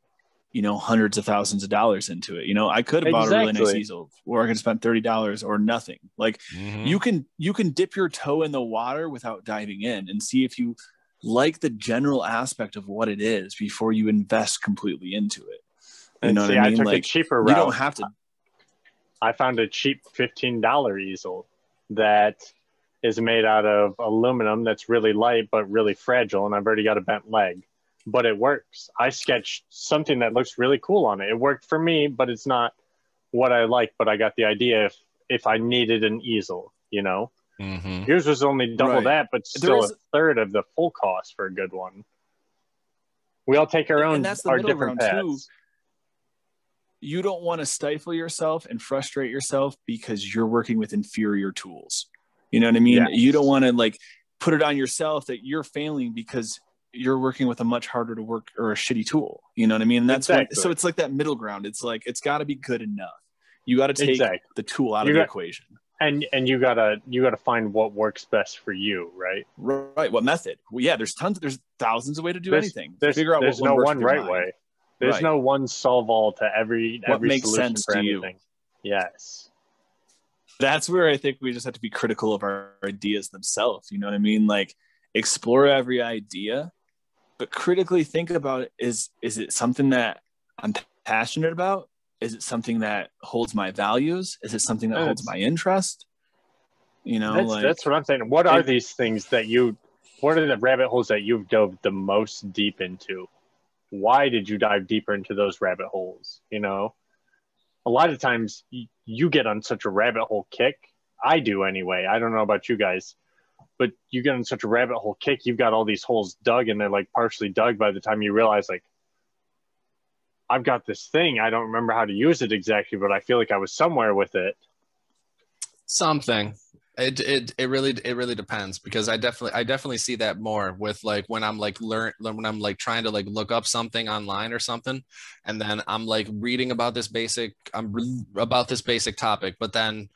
you know, hundreds of thousands of dollars into it. You know, I could have bought a really nice easel, or I could have spent $30 or nothing. Like you can dip your toe in the water without diving in and see if you like the general aspect of what it is before you invest completely into it. You know what I mean? I took like a cheaper route. You don't have to. I found a cheap $15 easel that is made out of aluminum that's really light but really fragile, and I've already got a bent leg. But it works. I sketched something that looks really cool on it. It worked for me, but it's not what I like. But I got the idea if I needed an easel, you know. Yours was only double that, but still a third of the full cost for a good one. We all take our own, our different paths. Too. You don't want to stifle yourself and frustrate yourself because you're working with inferior tools. You know what I mean? Yes. You don't want to like put it on yourself that you're failing because you're working with a much harder to work or a shitty tool. You know what I mean? And that's so it's like that middle ground. It's like, it's got to be good enough. You got to take the tool out of the equation. And you gotta find what works best for you, right? Right. What method? Well, yeah, there's thousands of ways to do anything. Figure out there's no one right way. There's no one solve all to every makes solution sense for to anything. You. Yes. That's where I think we just have to be critical of our ideas themselves. You know what I mean? Like explore every idea, but critically think about it. Is it something that I'm passionate about? Is it something that holds my values? Is it something that holds my interest? You know, that's what I'm saying. What are these things that what are the rabbit holes that you've dove the most deep into? Why did you dive deeper into those rabbit holes? You know, a lot of times you get on such a rabbit hole kick. I do anyway. I don't know about you guys, but you get on such a rabbit hole kick. You've got all these holes dug, and they're like partially dug by the time you realize, like, I've got this thing. I don't remember how to use it exactly, but I feel like I was somewhere with it. Something. It really depends, because I definitely see that more with like when I'm like when I'm like trying to like look up something online or something, and then I'm like reading about this basic topic, but then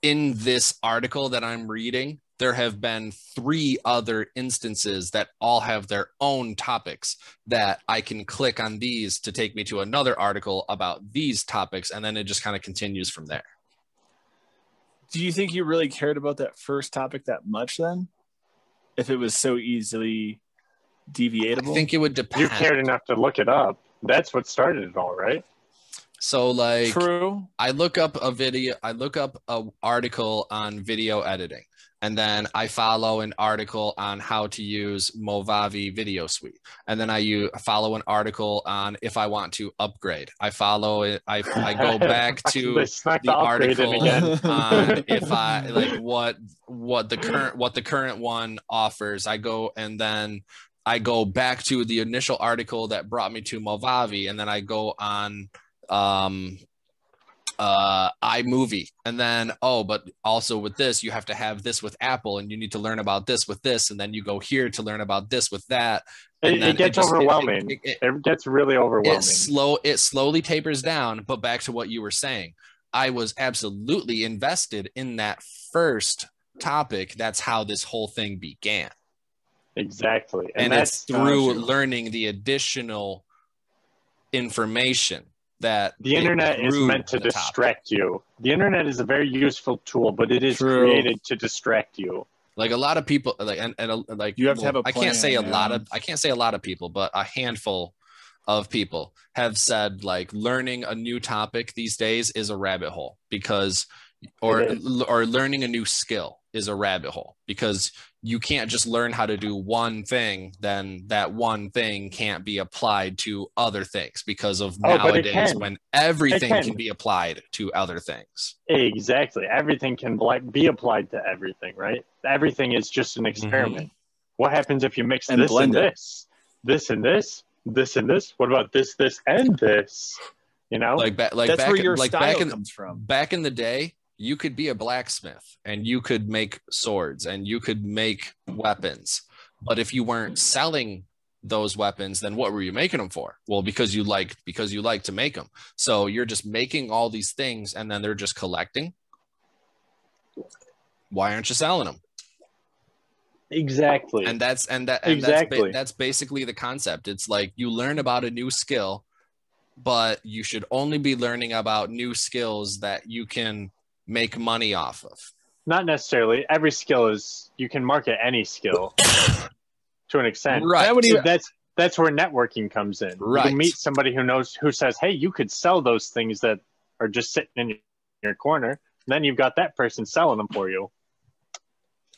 in this article that I'm reading, there have been 3 other instances that all have their own topics that I can click on these to take me to another article about these topics, and then it just kind of continues from there. Do you think you really cared about that first topic that much then? If it was so easily deviatable? I think it would depend. You cared enough to look it up. That's what started it all, right? So like, true. I look up an article on video editing, and then I follow an article on how to use Movavi Video Suite, and then I follow an article on if I want to upgrade. I follow it. I go back to the article on if I like what the current one offers. I go, and then I go back to the initial article that brought me to Movavi, and then I go on iMovie, and then but also with this you have to have this with Apple, and you need to learn about this with this, and then you go here to learn about this with that. And it gets overwhelming. It gets really overwhelming. It slowly tapers down. But back to what you were saying, I was absolutely invested in that first topic. That's how this whole thing began. Exactly. And that's through learning the additional information that the internet is meant to distract you. The internet is a very useful tool, but it is created to distract you. Like a lot of people, like and like you have to have a plan. I can't say a lot of people, but a handful of people have said like learning a new topic these days is a rabbit hole, because or learning a new skill is a rabbit hole, because you can't just learn how to do one thing, then that one thing can't be applied to other things, because of nowadays when everything can be applied to other things. Exactly. Everything can be applied to everything, right? Everything is just an experiment. What happens if you mix this and this, this and this, this and this? What about this, this, and this? You know, that's where your style comes from. Back in the day, you could be a blacksmith and you could make swords and you could make weapons. But if you weren't selling those weapons, then what were you making them for? Well, because you like to make them. So you're just making all these things and then they're just collecting. Why aren't you selling them? Exactly. And that's basically the concept. It's like you learn about a new skill, but you should only be learning about new skills that you can make money off of. Not necessarily. Every skill you can market any skill to an extent. Right. So that's where networking comes in. Right. You can meet somebody who says, hey, you could sell those things that are just sitting in your corner. Then you've got that person selling them for you.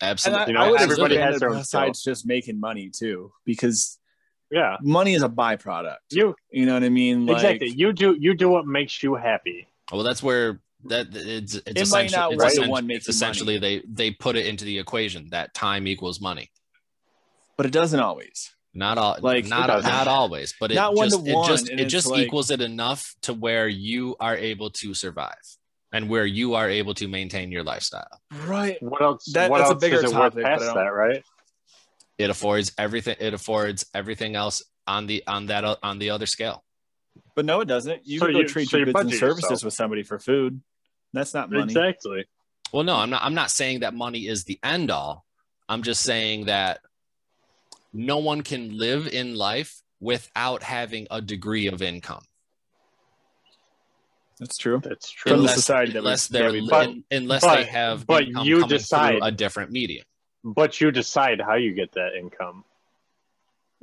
Absolutely. Everybody has their own besides just making money too, because money is a byproduct. You know what I mean? Exactly. You do what makes you happy. Well, that's where it's essentially they put it into the equation that time equals money, but it doesn't always. Not always, but it just equals it enough to where you are able to survive and where you are able to maintain your lifestyle. Right. What else? That's a bigger topic. Past that, right? It affords everything. It affords everything else on the other scale. But no, it doesn't. You can go trade your goods and services with somebody for food. That's not money. Exactly. Well, no, I'm not saying that money is the end all. I'm just saying that no one can live in life without having a degree of income. That's true. That's true. From the society unless they have income coming through a different medium. But you decide how you get that income.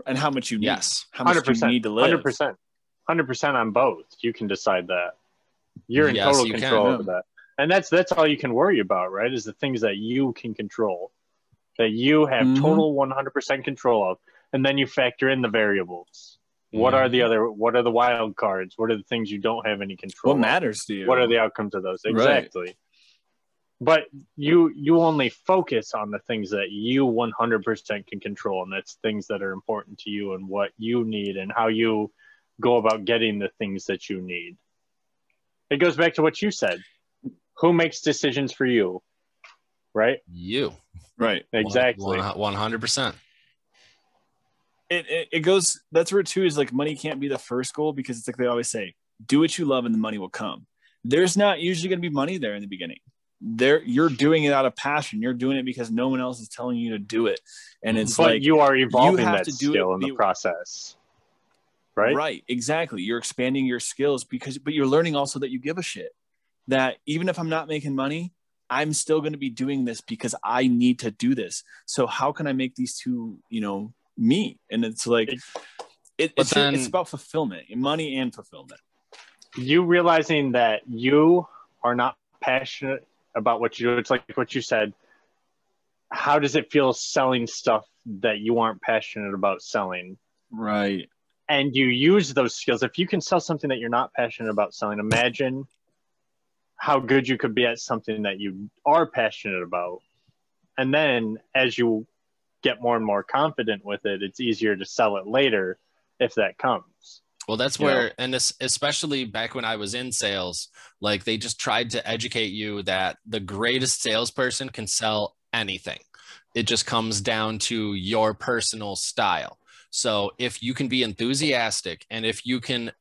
And how much you need. Yes. How much you need to live. 100% on both. You can decide that. You're in Yes, total you control can. over that. And that's all you can worry about, right? Is the things that you can control, that you have total 100% control of. And then you factor in the variables. What are the wild cards? What are the things you don't have any control What of? matters to you? What are the outcomes of those? Exactly. Right. But you only focus on the things that you 100% can control, and that's things that are important to you and what you need and how you go about getting the things that you need. It goes back to what you said. Who makes decisions for you? Right? You. Right. Exactly. 100%. It goes, that's where too is like money can't be the first goal, because it's like they always say, do what you love and the money will come. There's not usually going to be money there in the beginning. You're doing it out of passion. You're doing it because no one else is telling you to do it. And it's but like you are evolving you have that to do skill it, in the process. Right? Right. Exactly. You're expanding your skills but you're learning also that you give a shit. That even if I'm not making money, I'm still going to be doing this because I need to do this. So how can I make these two, meet? And it's like, it's about fulfillment, money and fulfillment. You realizing that you are not passionate about what you do. It's like what you said. How does it feel selling stuff that you aren't passionate about selling? Right. And you use those skills. If you can sell something that you're not passionate about selling, imagine how good you could be at something that you are passionate about. And then as you get more and more confident with it, it's easier to sell it later if that comes. Well, that's where, and this, especially back when I was in sales, like they just tried to educate you that the greatest salesperson can sell anything. It just comes down to your personal style. So if you can be enthusiastic and if you can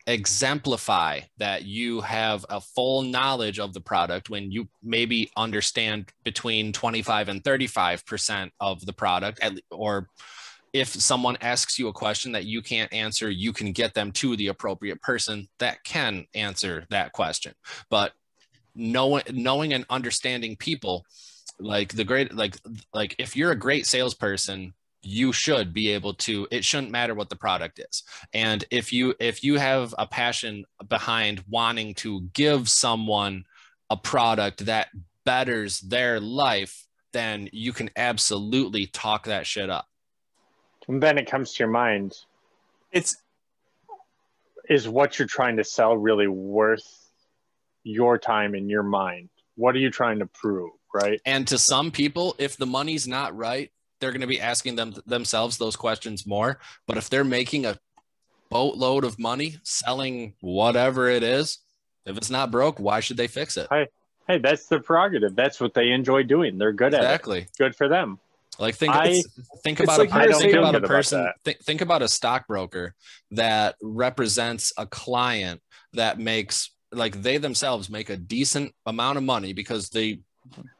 exemplify that you have a full knowledge of the product when you maybe understand between 25 and 35% of the product, or if someone asks you a question that you can't answer, you can get them to the appropriate person that can answer that question. But knowing and understanding people, like if you're a great salesperson, you should be able to, it shouldn't matter what the product is. And if you have a passion behind wanting to give someone a product that betters their life, then you can absolutely talk that shit up. And then it comes to your mind. Is what you're trying to sell really worth your time in your mind? What are you trying to prove, right? And to some people, if the money's not right, they're going to be asking themselves those questions more. But if they're making a boatload of money selling whatever it is, if it's not broke, why should they fix it? Hey, that's their prerogative. That's what they enjoy doing. They're good at it. Good for them. Like think about a person. Think about a stockbroker that represents a client that makes, like, they themselves make a decent amount of money because they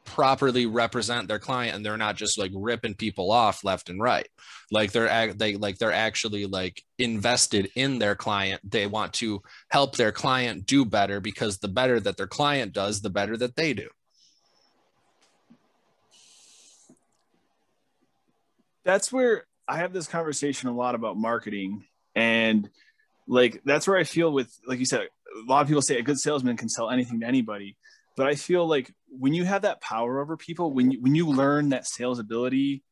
properly represent their client and they're not just like ripping people off left and right. Like they're actually like invested in their client. They want to help their client do better, because the better that their client does, the better that they do. That's where I have this conversation a lot about marketing, and like that's where I feel with, like you said, a lot of people say a good salesman can sell anything to anybody. But I feel like when you have that power over people, when you learn that sales ability,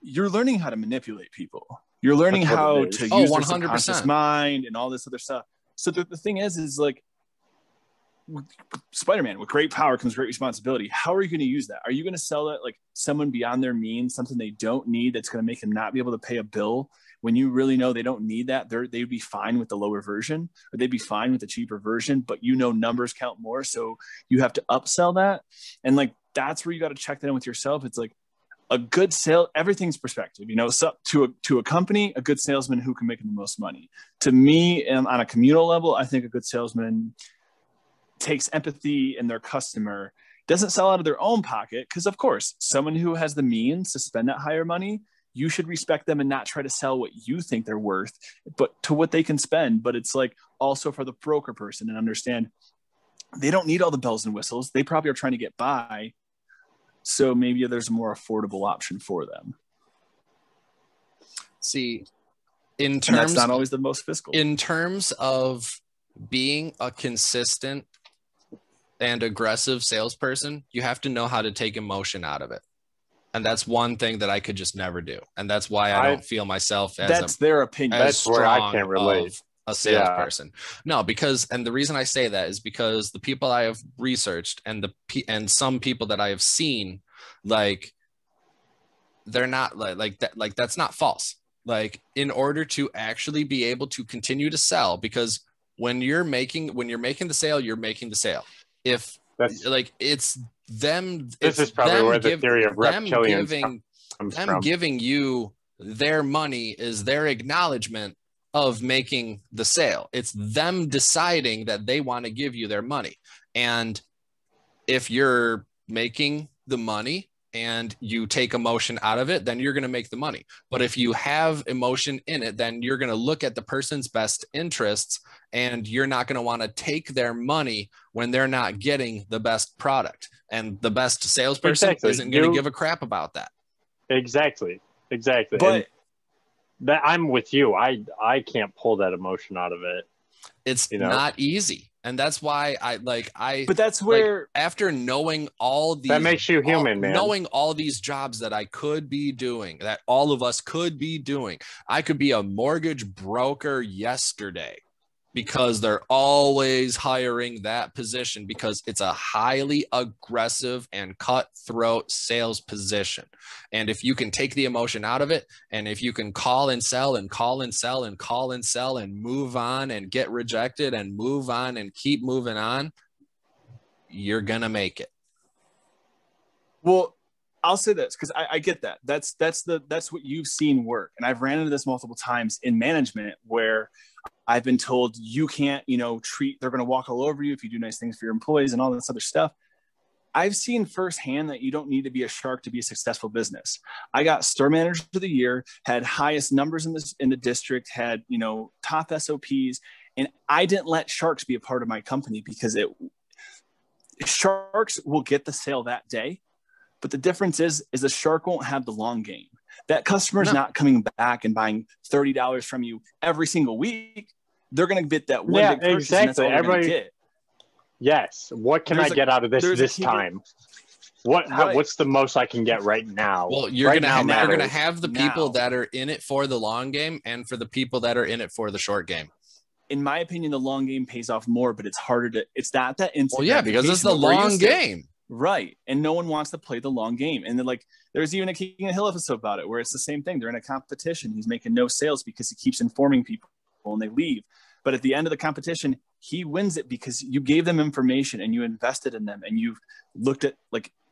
you're learning how to manipulate people. You're learning how to use their subconscious mind and all this other stuff. So the thing is like Spider-Man, with great power comes great responsibility. How are you going to use that? Are you going to sell that like someone beyond their means, something they don't need that's going to make them not be able to pay a bill, when you really know they don't need that? They'd be fine with the lower version, or they'd be fine with the cheaper version, but numbers count more. So you have to upsell that. And like, that's where you got to check that in with yourself. It's like a good sale, everything's perspective, so to a company, a good salesman who can make the most money. To me, and on a communal level, I think a good salesman takes empathy in their customer, doesn't sell out of their own pocket. Because of course, someone who has the means to spend that higher money, you should respect them and not try to sell what you think they're worth, but to what they can spend. But it's like also for the broker person, and understand they don't need all the bells and whistles. They probably are trying to get by. So maybe there's a more affordable option for them. See, And that's not always the most fiscal. in terms of being a consistent and aggressive salesperson, you have to know how to take emotion out of it. And that's one thing that I could just never do. And that's why I don't feel myself as that's their opinion. as That's where I strong can't relate. of a salesperson. No, because, and the reason I say that is because the people I have researched and some people that I have seen, like, they're not like that. Like, that's not false. Like, in order to actually be able to continue to sell, because when you're making the sale, you're making the sale. If That's like it's them, this it's is probably them where the theory of reptilians comes them from. giving you their money is their acknowledgement of making the sale. It's them deciding that they want to give you their money. And if you're making the money and you take emotion out of it, then you're going to make the money. But if you have emotion in it, then you're going to look at the person's best interests, and you're not going to want to take their money when they're not getting the best product. And the best salesperson isn't going to give a crap about that. Exactly. But And that I'm with you. I can't pull that emotion out of it. It's not easy. And that's why but that's where, after knowing all these, that makes you human, man. Knowing all these jobs that I could be doing, that all of us could be doing, I could be a mortgage broker yesterday, because they're always hiring that position because it's a highly aggressive and cutthroat sales position. And if you can take the emotion out of it, and if you can call and sell and call and sell and call and sell and move on and get rejected and move on and keep moving on, you're going to make it. well, I'll say this because I get that. That's what you've seen work. And I've ran into this multiple times in management where I've been told you can't, they're going to walk all over you if you do nice things for your employees and all this other stuff. I've seen firsthand that you don't need to be a shark to be a successful business. I got store manager of the year, had highest numbers in the district, had, top SOPs. And I didn't let sharks be a part of my company because sharks will get the sale that day. But the difference is the shark won't have the long game. That customer's not coming back and buying $30 from you every single week. They're going to get that one big purchase. Exactly. And that's all they're going to get. Yes. What can I get out of this time? What's the most I can get right now? Well, you're going to have the people that are in it for the long game and for the people that are in it for the short game. In my opinion, the long game pays off more, but it's harder to. It's not that instant. Well, yeah, because it's the long game. Right. And no one wants to play the long game. And then there's even a King of the Hill episode about it where it's the same thing. They're in a competition. He's making no sales because he keeps informing people and they leave. But at the end of the competition, he wins it because you gave them information and you invested in them and you've looked at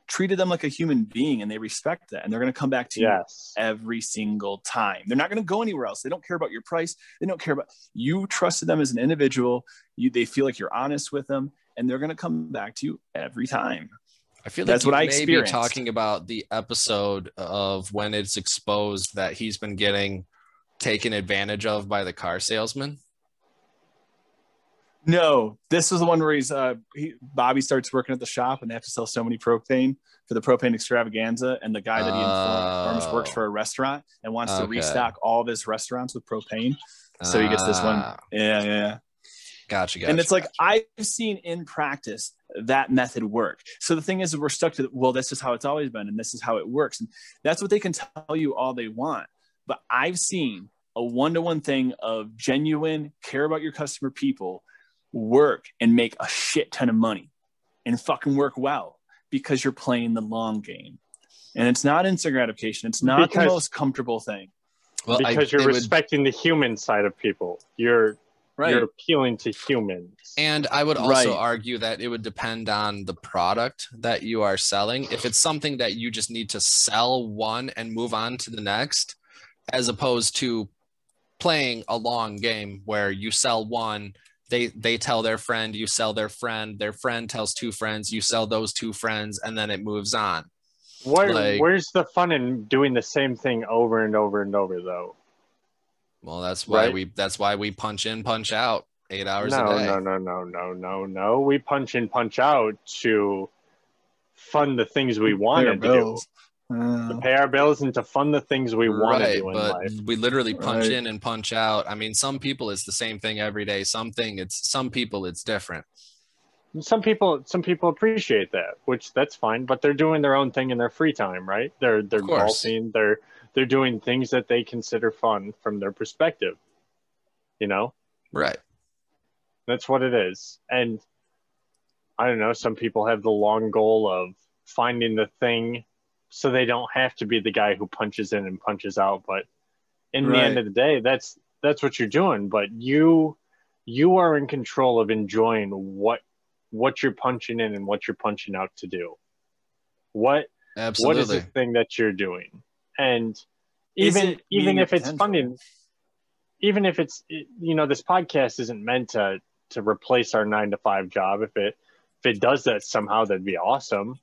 treated them like a human being, and they respect that. And they're going to come back to you every single time. They're not going to go anywhere else. They don't care about your price. They don't care about you. Trusted them as an individual. They feel like you're honest with them, and they're going to come back to you every time. I feel like that's what I experienced. Maybe talking about the episode of when it's exposed that he's been getting taken advantage of by the car salesman. No, this is the one where Bobby starts working at the shop and they have to sell so many propane for the propane extravaganza. And the guy that he informs works for a restaurant and wants to restock all of his restaurants with propane. So he gets this one. Yeah. Gotcha. And it's I've seen in practice that method work. So the thing is, we're stuck to, this is how it's always been. And this is how it works. And that's what they can tell you all they want. But I've seen a one-to-one thing of genuine care about your customer people work and make a shit ton of money and fucking work well because you're playing the long game. And it's not instant gratification. It's not the most comfortable thing. Well, because you're respecting the human side of people. You're appealing to humans. And I would also argue that it would depend on the product that you are selling. If it's something that you just need to sell one and move on to the next, as opposed to playing a long game where you sell one, they tell their friend, you sell their friend tells two friends, you sell those two friends, and then it moves on. Where's the fun in doing the same thing over and over and over, though? Well, that's why we punch in, punch out 8 hours a day. No. We punch in, punch out to fund the things we want to do. To pay our bills and to fund the things we want to do in but life. we literally punch Right. in and punch out. I mean, some people it's the same thing every day. Some people it's different. Some people appreciate that, which that's fine, but they're doing their own thing in their free time, right? They're course. golfing, they're doing things that they consider fun from their perspective. You know? Right. That's what it is. And I don't know, some people have the long goal of finding the thing so they don't have to be the guy who punches in and punches out. But in the end of the day, that's what you're doing. But you are in control of enjoying what you're punching in and what you're punching out to do. What is the thing that you're doing? And even if it's funny, even if it's, this podcast isn't meant to replace our 9-to-5 job. If it does that somehow, that'd be awesome.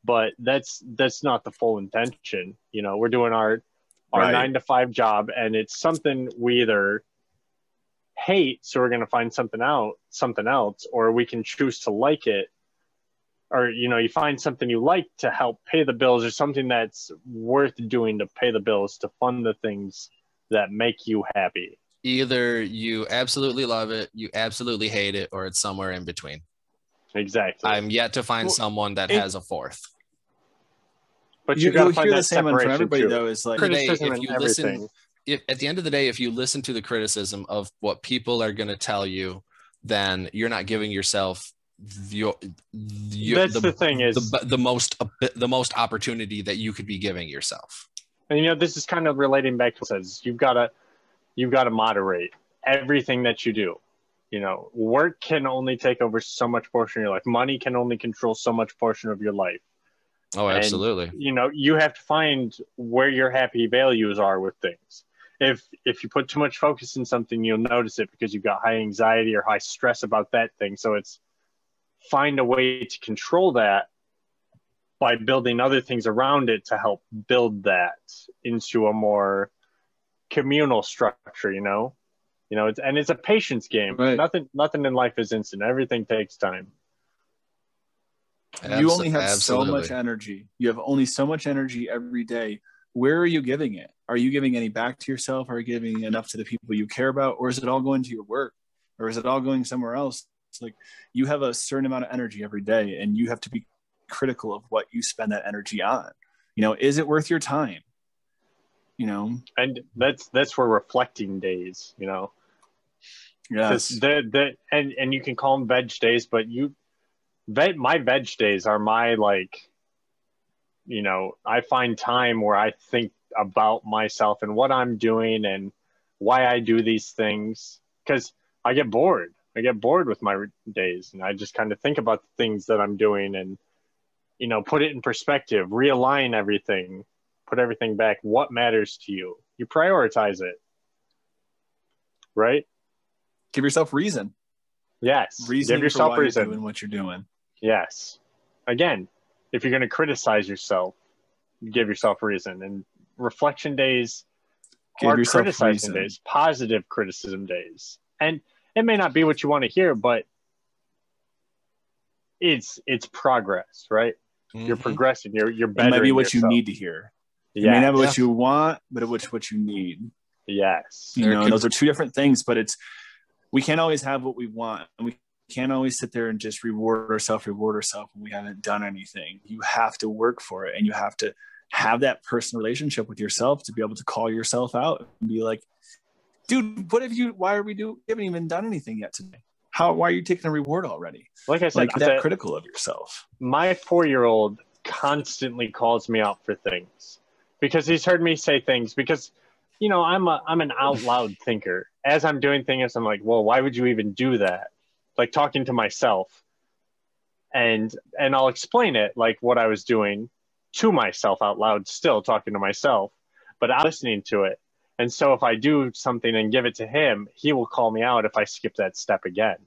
But that's not the full intention. We're doing our 9-to-5 job, and it's something we either hate, so we're going to find something else, or we can choose to like it. Or, you find something you like to help pay the bills, or something that's worth doing to pay the bills, to fund the things that make you happy. Either you absolutely love it, you absolutely hate it, or it's somewhere in between. Exactly. I'm yet to find someone that has a fourth. But you got to find hear that the same one from everybody, too. though. Is like criticism and everything. At the end of the day, if you listen to the criticism of what people are going to tell you, then you're not giving yourself the most opportunity that you could be giving yourself. And this is kind of relating back to what it says. You've got to moderate everything that you do. Work can only take over so much portion of your life. Money can only control so much portion of your life. Oh, absolutely. And, you have to find where your happy values are with things. If you put too much focus in something, you'll notice it because you've got high anxiety or high stress about that thing. So it's find a way to control that by building other things around it to help build that into a more communal structure, it's a patience game. Right. Nothing in life is instant. Everything takes time. You only have so much energy. You have only so much energy every day. Where are you giving it? Are you giving any back to yourself? Are you giving enough to the people you care about? Or is it all going to your work? Or is it all going somewhere else? It's like you have a certain amount of energy every day, and you have to be critical of what you spend that energy on. Is it worth your time? And that's where reflecting days, Yes. And you can call them veg days, but my veg days are my, I find time where I think about myself and what I'm doing and why I do these things, because I get bored. I get bored with my days, and I just kind of think about the things that I'm doing and, put it in perspective, realign everything, put everything back. What matters to you? You prioritize it, right? Give yourself reason. Yes. Reason. Give yourself reason. You're doing what you're doing. Yes. Again, if you're going to criticize yourself, give yourself reason. And reflection days are criticizing days, positive criticism days. And it may not be what you want to hear, but it's progress, right? Mm-hmm. You're progressing. You're bettering. It might be what yourself. You need to hear. Yes. It may not be what you want, but it's what you need. Yes. Those are two different things, but we can't always have what we want, and we can't always sit there and just reward ourselves when we haven't done anything. You have to work for it, and you have to have that personal relationship with yourself to be able to call yourself out and be like, dude, why are we haven't even done anything yet today? Why are you taking a reward already? Like I said, that critical of yourself. My 4-year-old constantly calls me out for things because he's heard me say things because, I'm an out loud thinker. As I'm doing things, I'm like, well, why would you even do that? Like talking to myself, and I'll explain it, like what I was doing to myself out loud, still talking to myself, but I'm listening to it. And so if I do something and give it to him, he will call me out if I skip that step again.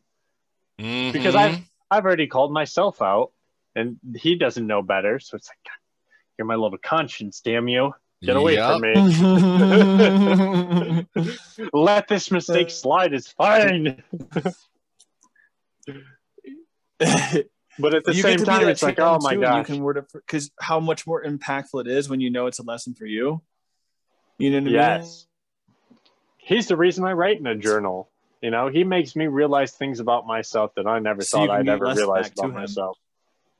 Mm-hmm. Because I've already called myself out, and he doesn't know better. So it's like, God, you're my little conscience, damn you. Get away from me. Let this mistake slide. It's fine. But at the You same get to be time, that it's like, champion oh my too, and you gosh. can word it because how much more impactful it is when you know it's a lesson for you. You know what I mean? Yes. He's the reason I write in a journal. You know, he makes me realize things about myself that I never So you thought can I'd give ever less realize back to about him. myself.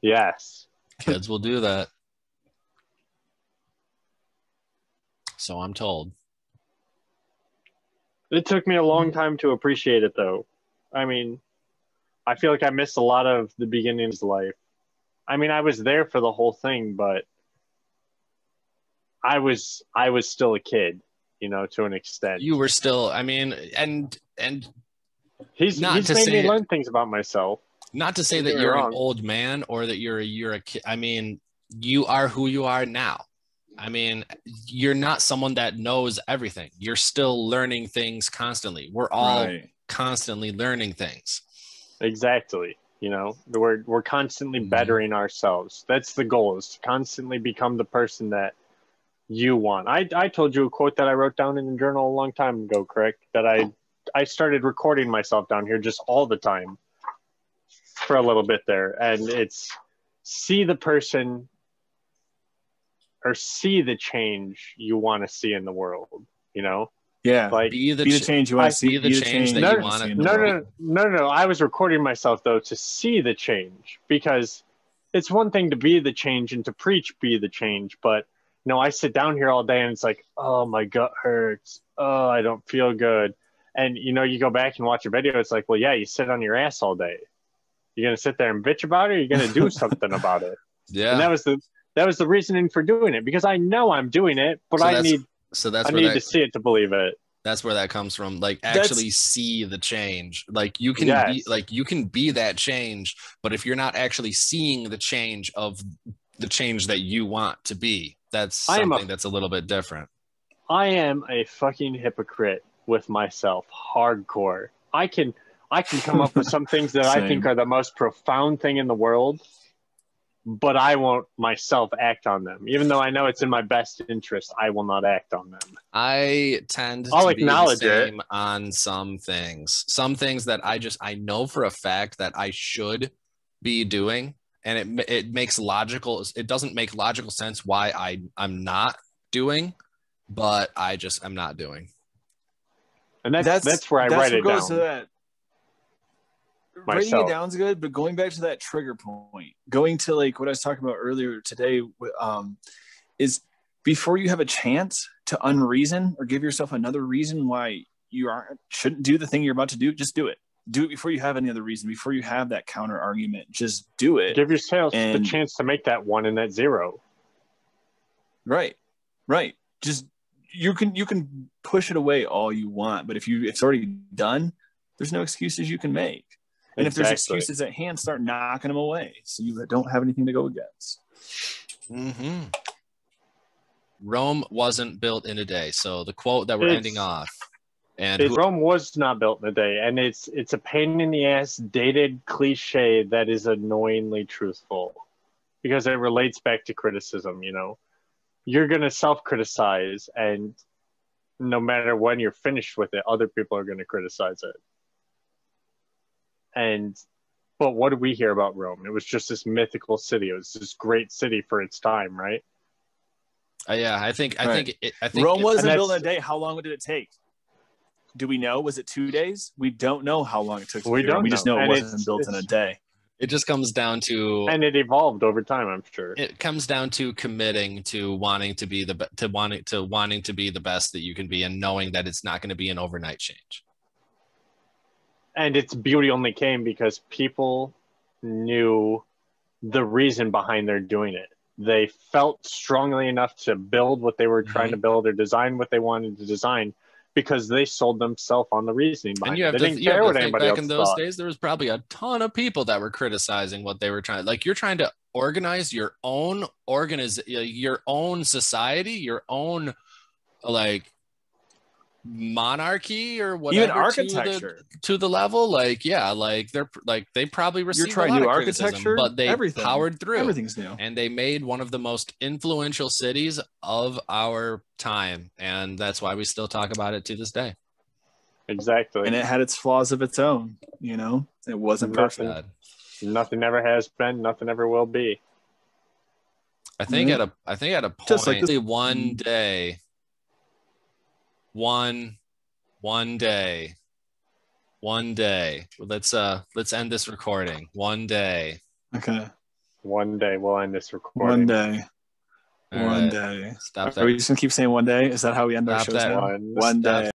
Yes. Kids will do that. So I'm told. It took me a long time to appreciate it, though. I mean, I feel like I missed a lot of the beginning of his life. I mean, I was there for the whole thing, but I was still a kid, you know, to an extent. You were still, I mean, and He's not to made me say learn things about myself. not to say Don't that get me you're an wrong. old man or that you're a kid. I mean, you are who you are now. I mean, you're not someone that knows everything. You're still learning things constantly. We're all Right. constantly learning things. Exactly. You know, we're constantly bettering ourselves. That's the goal, is to constantly become the person that you want. I told you a quote that I wrote down in the journal a long time ago, correct? That I started recording myself down here just all the time for a little bit there. And it's see the person or see the change you want to see in the world, you know? Yeah. Like Be the, Be the change you want to see. be the change that No, you no, want see to in the No, world. no. I was recording myself though to see the change, because it's one thing to be the change and to preach be the change, but no, I sit down here all day and it's like, oh, my gut hurts. Oh, I don't feel good. And you know, you go back and watch a video, it's like, well, yeah, you sit on your ass all day. You're gonna sit there and bitch about it, or you're gonna do something about it. Yeah. And that was the reasoning for doing it, because I know I'm doing it, but So I that's- need So that's I where need that to see it to believe it. that's where that comes from. Like actually see the change. Like you can be Yes. like you can be that change, but if you're not actually seeing the change of the change that you want to be, that's something that's a little bit different. I am a fucking hypocrite with myself, hardcore. I can come up with some things that I think Same. are the most profound thing in the world, but I won't myself act on them. Even though I know it's in my best interest, I will not act on them. I tend I'll to be the acknowledge it. same on some things. Some things that I know for a fact that I should be doing, and it makes logical. It doesn't make logical sense why I'm not doing, but I'm not doing. And that's where I write it what goes down. To that. Writing it down is good, but going back to that trigger point, going to like what I was talking about earlier today, is before you have a chance to unreason or give yourself another reason why you shouldn't do the thing you're about to do, just do it. Do it before you have any other reason, before you have that counter argument. Just do it. Give yourself the chance to make that 1 and that 0. Right. Just you can push it away all you want, but if it's already done, there's no excuses you can make. And if there's excuses at hand, start knocking them away so you don't have anything to go against. Mm-hmm. Rome wasn't built in a day. So the quote that we're ending off. Rome was not built in a day, and it's a pain in the ass, dated cliche that is annoyingly truthful, because it relates back to criticism. You know, you're gonna self-criticize, and no matter when you're finished with it, other people are gonna criticize it. But what did we hear about Rome? It was just this mythical city. It was this great city for its time, right? Yeah, I think Rome wasn't built in a day. How long did it take? Do we know? Was it 2 days? We don't know how long it took. We just know it wasn't built in a day. It just comes down to, and it evolved over time, I'm sure. It comes down to committing to wanting to be wanting to be the best that you can be, and knowing that it's not going to be an overnight change. And its beauty only came because people knew the reason behind their doing it. They felt strongly enough to build what they were trying to build or design what they wanted to design, because they sold themselves on the reasoning behind it. They didn't care what anybody else thought. Back in those days, there was probably a ton of people that were criticizing what they were trying. Like, you're trying to organize your own your own society, your own like monarchy or whatever, even architecture to the level, like, yeah, like they probably received You're trying a lot new of architecture, but they powered through. Everything's new, and they made one of the most influential cities of our time, and that's why we still talk about it to this day. Exactly. And it had its flaws of its own. You know, it wasn't perfect. Nothing ever has been, nothing ever will be. I think at a point, Just like this- one day, one day. Let's end this recording. One day. Okay. One day we'll end this recording. One day. All One right. day. Stop Are that. we just gonna keep saying one day? Is that how we end our Stop shows that. now? One Stop day.